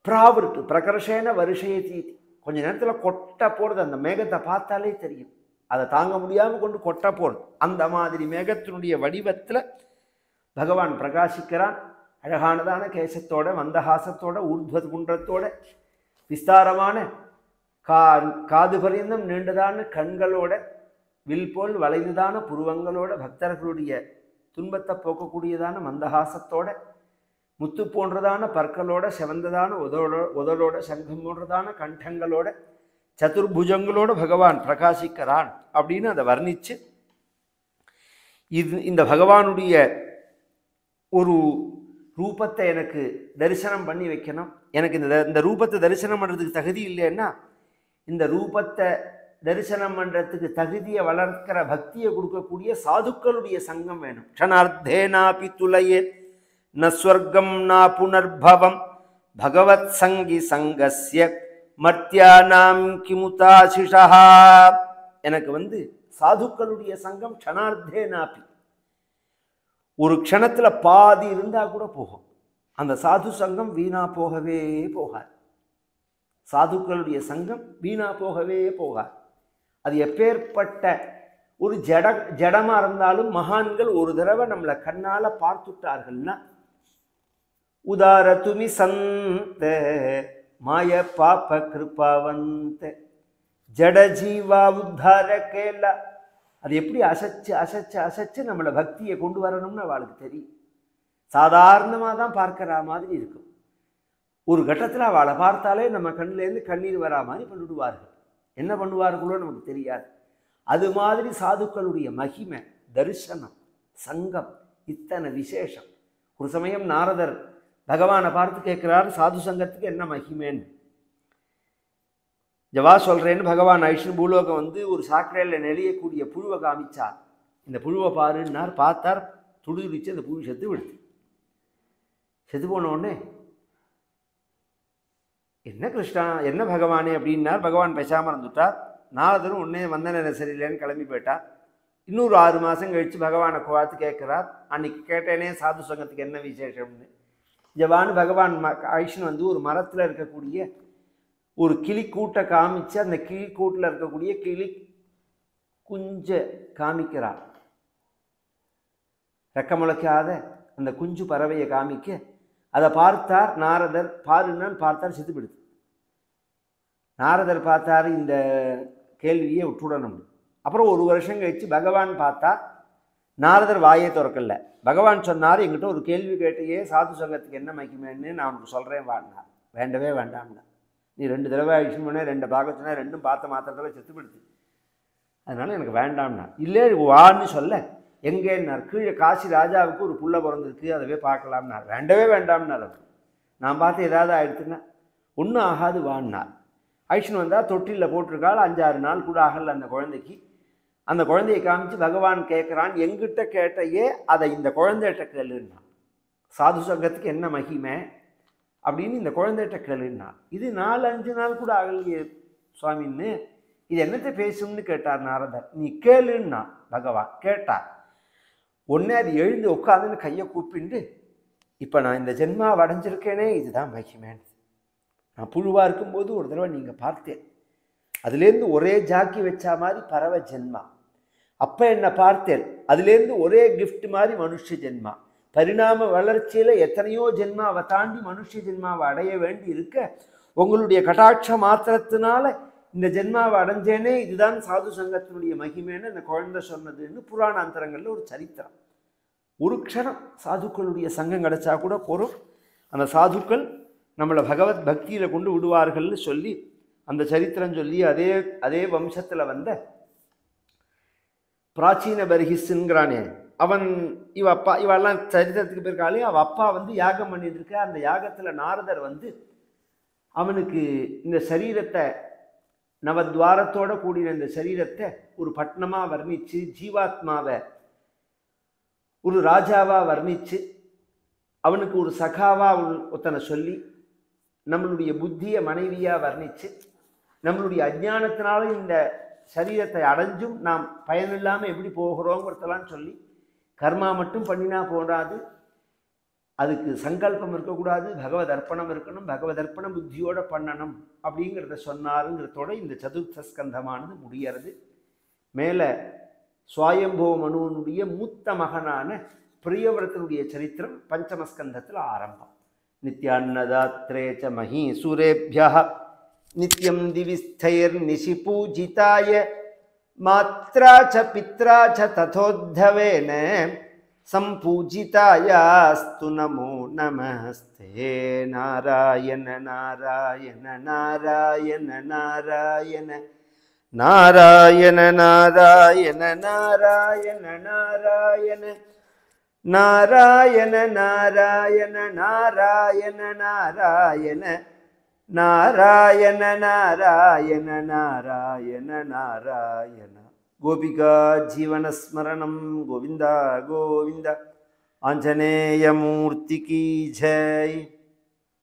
பிராவிருட்டு பிரகர்ஷேன வருஷையை தீட்டி கொஞ்ச நேரத்தில் கொட்டை போடுறது. அந்த மேகத்தை பார்த்தாலே தெரியும், அதை தாங்க முடியாமல் கொண்டு கொட்டை போடுறது. அந்த மாதிரி மேகத்தினுடைய வடிவத்தில் பகவான் பிரகாசிக்கிறான். அழகானதான கேசத்தோட, மந்தஹாசத்தோட, ஊர்த்வ குன்றத்தோட, விஸ்தாரமான காது பரியந்தம் நீண்டதான கண்களோட, வில் போல் வளைந்ததான புருவங்களோட, பக்தர்களுடைய துன்பத்தை போக்கக்கூடியதான மந்தஹாசத்தோட, முத்து போன்றதான பற்களோட, செவந்ததான உதலோட, சங்கம் போன்றதான கண்டங்களோட, சதுர்புஜங்களோட பகவான் பிரகாசிக்கிறான் அப்படின்னு அதை வர்ணிச்சு, இந்த பகவானுடைய ஒரு ரூபத்தை எனக்கு தரிசனம் பண்ணி வைக்கணும். எனக்கு இந்த ரூபத்தை தரிசனம் பண்ணுறதுக்கு தகுதி இல்லைன்னா, இந்த ரூபத்தை தரிசனம் பண்ணுறதுக்கு தகுதியை வளர்க்கிற பக்தியை கொடுக்கக்கூடிய சாதுக்களுடைய சங்கம் வேணும். க்ஷணார்த்தேனாபி துலயே ந ஸ்வர்க்கம் நா புனர்பவம் பகவத் சங்கி சங்கஸ்ய மர்த்தியானாம் கிமுதாசிஷா. எனக்கு சாதுக்களுடைய சங்கம் க்ஷணார்த்தேனாபி, ஒரு க்ஷணத்துல பாதி இருந்தா கூட போகும். அந்த சாது சங்கம் வீணா போகவே போகாது. சாதுக்களுடைய சங்கம் வீணா போகவே போகாது. அது எப்பேற்பட்ட ஒரு ஜடமா இருந்தாலும் மகான்கள் ஒரு தடவை நம்மளை கண்ணால பார்த்துட்டார்கள்னா, உதாரதுமி சந்த மாய பாப கிருபாவந்த ஜட ஜீவா உத்தார கேலா. அது எப்படி அசைச்சு அசைச்சு அசைச்சு நம்மளை பக்தியை கொண்டு வரணும்னு அவளுக்கு தெரியும். சாதாரணமாக தான் பார்க்கிற மாதிரி இருக்கும். ஒரு கட்டத்தில் அவளை பார்த்தாலே நம்ம கண்ணிலேருந்து கண்ணீர் வரா மாதிரி பண்ணிவிடுவார்கள். என்ன பண்ணுவார்களோ நமக்கு தெரியாது. அது மாதிரி சாதுக்களுடைய மகிமை, தரிசனம், சங்கம் இத்தனை விசேஷம். ஒரு சமயம் நாரதர் பகவானை பார்த்து கேட்கிறார், சாது சங்கத்துக்கு என்ன மகிமைன்னு. ஜவா சொல்கிறேன்னு பகவான் ஐஷ்ணு பூலோகம் ஒரு சாக்கடையில் நெளியக்கூடிய புழுவை காமிச்சார். இந்த புழுவை பாருன்னார். பார்த்தார், துடிதுடிச்சு அந்த புழு செத்து விடுத்து. செத்து போனோடனே, என்ன கிருஷ்ணா, என்ன பகவானே அப்படின்னார். பகவான் பேசாமல் இருந்துட்டார். நாரதரும் உடனே வந்தன சரியில்லைன்னு கிளம்பி போயிட்டார். இன்னொரு 6 மாதம் கழித்து பகவானை பார்த்து கேட்குறார், அன்னைக்கு கேட்டேனே சாது சங்கத்துக்கு என்ன விசேஷம்னு. ஜவான்னு பகவான் ஐஷ்ணு ஒரு மரத்தில் இருக்கக்கூடிய ஒரு கிளி கூட்டை காமிச்சு, அந்த கிளி கூட்டில் இருக்கக்கூடிய கிளி குஞ்ச காமிக்கிறார். ரெக்க முளைக்காத அந்த குஞ்சு பறவையை காமிக்க, அதை பார்த்தார் நாரதர். பாருன்னு பார்த்தார், செத்து பிடித்து. நாரதர் பார்த்தார், இந்த கேள்வியை விட்டுடணும். அப்புறம் 1 வருஷம் கழிச்சு பகவான் பார்த்தா, நாரதர் வாயை திறக்கல. பகவான் சொன்னார், என்கிட்ட ஒரு கேள்வி கேட்டையே, சாது சங்கத்துக்கு என்ன மகிமைன்னு நான் உனக்கு சொல்கிறேன் வாடினார். வேண்டவே வேண்டாம்னா, நீ 2 தடவை ஐஷ்ணு பண்ண, 2 பார்க்க சொன்ன, 2ம் பார்த்த மாத்திரத்தில் செத்து பிடித்து, அதனால எனக்கு வேண்டாம்னா. இல்லை வான்னு சொல்ல, எங்கேன்னார், கீழே காசி ராஜாவுக்கு ஒரு புள்ள பிறந்திருக்கு, அதவே பார்க்கலாம்னார். வேண்டவே வேண்டாம்னார். நான் பார்த்து ஏதாவது ஆயிடுச்சுன்னா, ஒன்றும் ஆகாது வான்னார். ஐஷ்ணு வந்தால் தொட்டிலில் போட்டிருக்காள். 5-6 நாள் கூட ஆகல அந்த குழந்தைக்கு. அந்த குழந்தையை காமிச்சு பகவான் கேட்குறான், எங்கிட்ட கேட்டையே அதை இந்த குழந்தைகிட்ட கேளுன்னா. சாது சங்கத்துக்கு என்ன மகிமை அப்படின்னு இந்த குழந்தைகிட்ட கேளுன்னா. இது 4-5 நாள் கூட ஆகலையே சுவாமின்னு, இது என்னத்தை பேசும்னு கேட்டார் நாரதர். நீ கேளுன்னா பகவான் கேட்டார். ஒன்னே அது எழுந்து உட்காந்துன்னு கையை கூப்பிண்டு, இப்போ நான் இந்த ஜென்மாவை அடைஞ்சிருக்கேனே, இதுதான் மகிமேன். நான் புழுவாக இருக்கும்போது ஒரு தடவை நீங்கள் பார்த்தேன், அதுலேருந்து ஒரே ஜாக்கி வச்சா மாதிரி பறவை ஜென்மா. அப்போ என்ன பார்த்தேன், அதுலேருந்து ஒரே கிஃப்ட் மாதிரி மனுஷ ஜென்மா. பரிணாம வளர்ச்சியில் எத்தனையோ ஜென்மாவை தாண்டி மனுஷ ஜென்மாவை அடைய வேண்டி இருக்க, உங்களுடைய கடாட்ச மாத்திரத்தினால இந்த ஜென்மாவை அடைஞ்சேனே, இதுதான் சாது சங்கத்தினுடைய மகிமேன்னு அந்த குழந்தை சொன்னதுன்னு புராணாந்தரங்களில் ஒரு சரித்திரம். ஒரு க்ஷணம் சாதுக்களுடைய சங்கம் கிடைச்சா கூட போகிறோம், அந்த சாதுக்கள் நம்மளை பகவத் பக்தியில் கொண்டு விடுவார்கள்னு சொல்லி அந்த சரித்திரம் சொல்லி அதே வம்சத்தில் வந்த பிராச்சீன பர்ஹிஸ்ங்கிறானே அவன், இவெல்லாம் சரித்திரத்துக்கு போயிருக்காளே, அவள் அப்பா யாகம் பண்ணிட்டு இருக்க. அந்த யாகத்தில் நாரதர் அவனுக்கு இந்த சரீரத்தை, நவத்வாரத்தோட கூடின இந்த சரீரத்தை ஒரு பட்டணமாக வர்ணித்து, ஜீவாத்மாவை ஒரு ராஜாவாக வர்ணித்து, அவனுக்கு ஒரு சகாவாக ஒருத்தனை சொல்லி, நம்மளுடைய புத்தியை மனைவியாக வர்ணித்து, நம்மளுடைய அஜ்ஞானத்தினால இந்த சரீரத்தை அடைஞ்சும் நாம் பயனில்லாமல் எப்படி போகிறோங்கிறதெல்லாம் சொல்லி, கர்மா மட்டும் பண்ணினா போடாது, அதுக்கு சங்கல்பம் இருக்கக்கூடாது, பகவத் அர்ப்பணம் இருக்கணும், பகவத் அர்ப்பண புத்தியோட பண்ணணும் அப்படிங்கிறத சொன்னாருங்கிறதோட இந்த சதுர்த்த ஸ்கந்தமானது முடிகிறது. மேலே சுவாயம்போ மனுவனுடைய மூத்த மகனான பிரியவிரதனுடைய சரித்திரம் பஞ்சமஸ்கந்தத்தில் ஆரம்பம். நித்யான்னதாத்ரேச்ச மஹீசுரேப்யா நித்யம் திவிஸ்தைர் நிஷி பூஜிதாய மாத்ரா ச பித்ரா ச ததோத்தவேன சம்பூஜிதாயாஸ்து நமோ நமஸ்தே. நாராயண நாராயண நாராயண நாராயண நாராயண நாராயண நாராயண நாராயண நாராயண நாராயண நாராயண நாராயண நாராயண நாராயண நாராயண நாராயண. கோபிகா ஜீவனஸ்மரணம். கோவிந்தா கோவிந்தா. ஆஞ்சநேய மூர்த்திக்கு ஜெய்.